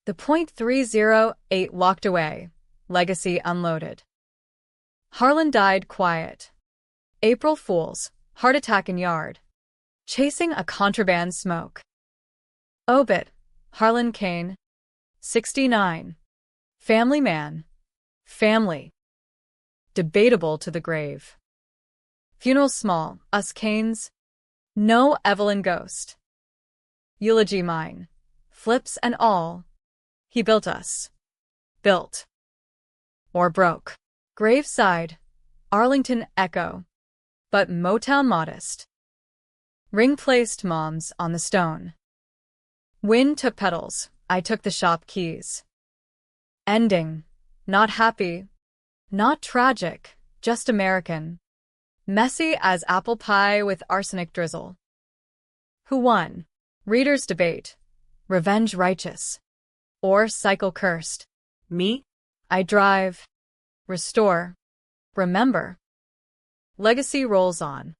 The .308 walked away. Legacy unloaded. Harlan died quiet. April Fools. Heart attack in yard. Chasing a contraband smoke. Obit. Harlan Kane. 69. Family man. Family. Debatable to the grave. Funeral small, us Canes. No Evelyn ghost. Eulogy mine. Flips and all. He built us. Built. Or broke. Graveside. Arlington echo. But Motown modest. Ring placed moms on the stone. Wind took petals, I took the shop keys. Ending. Not happy. Not tragic, just American. Messy as apple pie with arsenic drizzle. Who won? Readers debate. Revenge righteous. Or cycle cursed. Me? I drive. Restore. Remember. Legacy rolls on.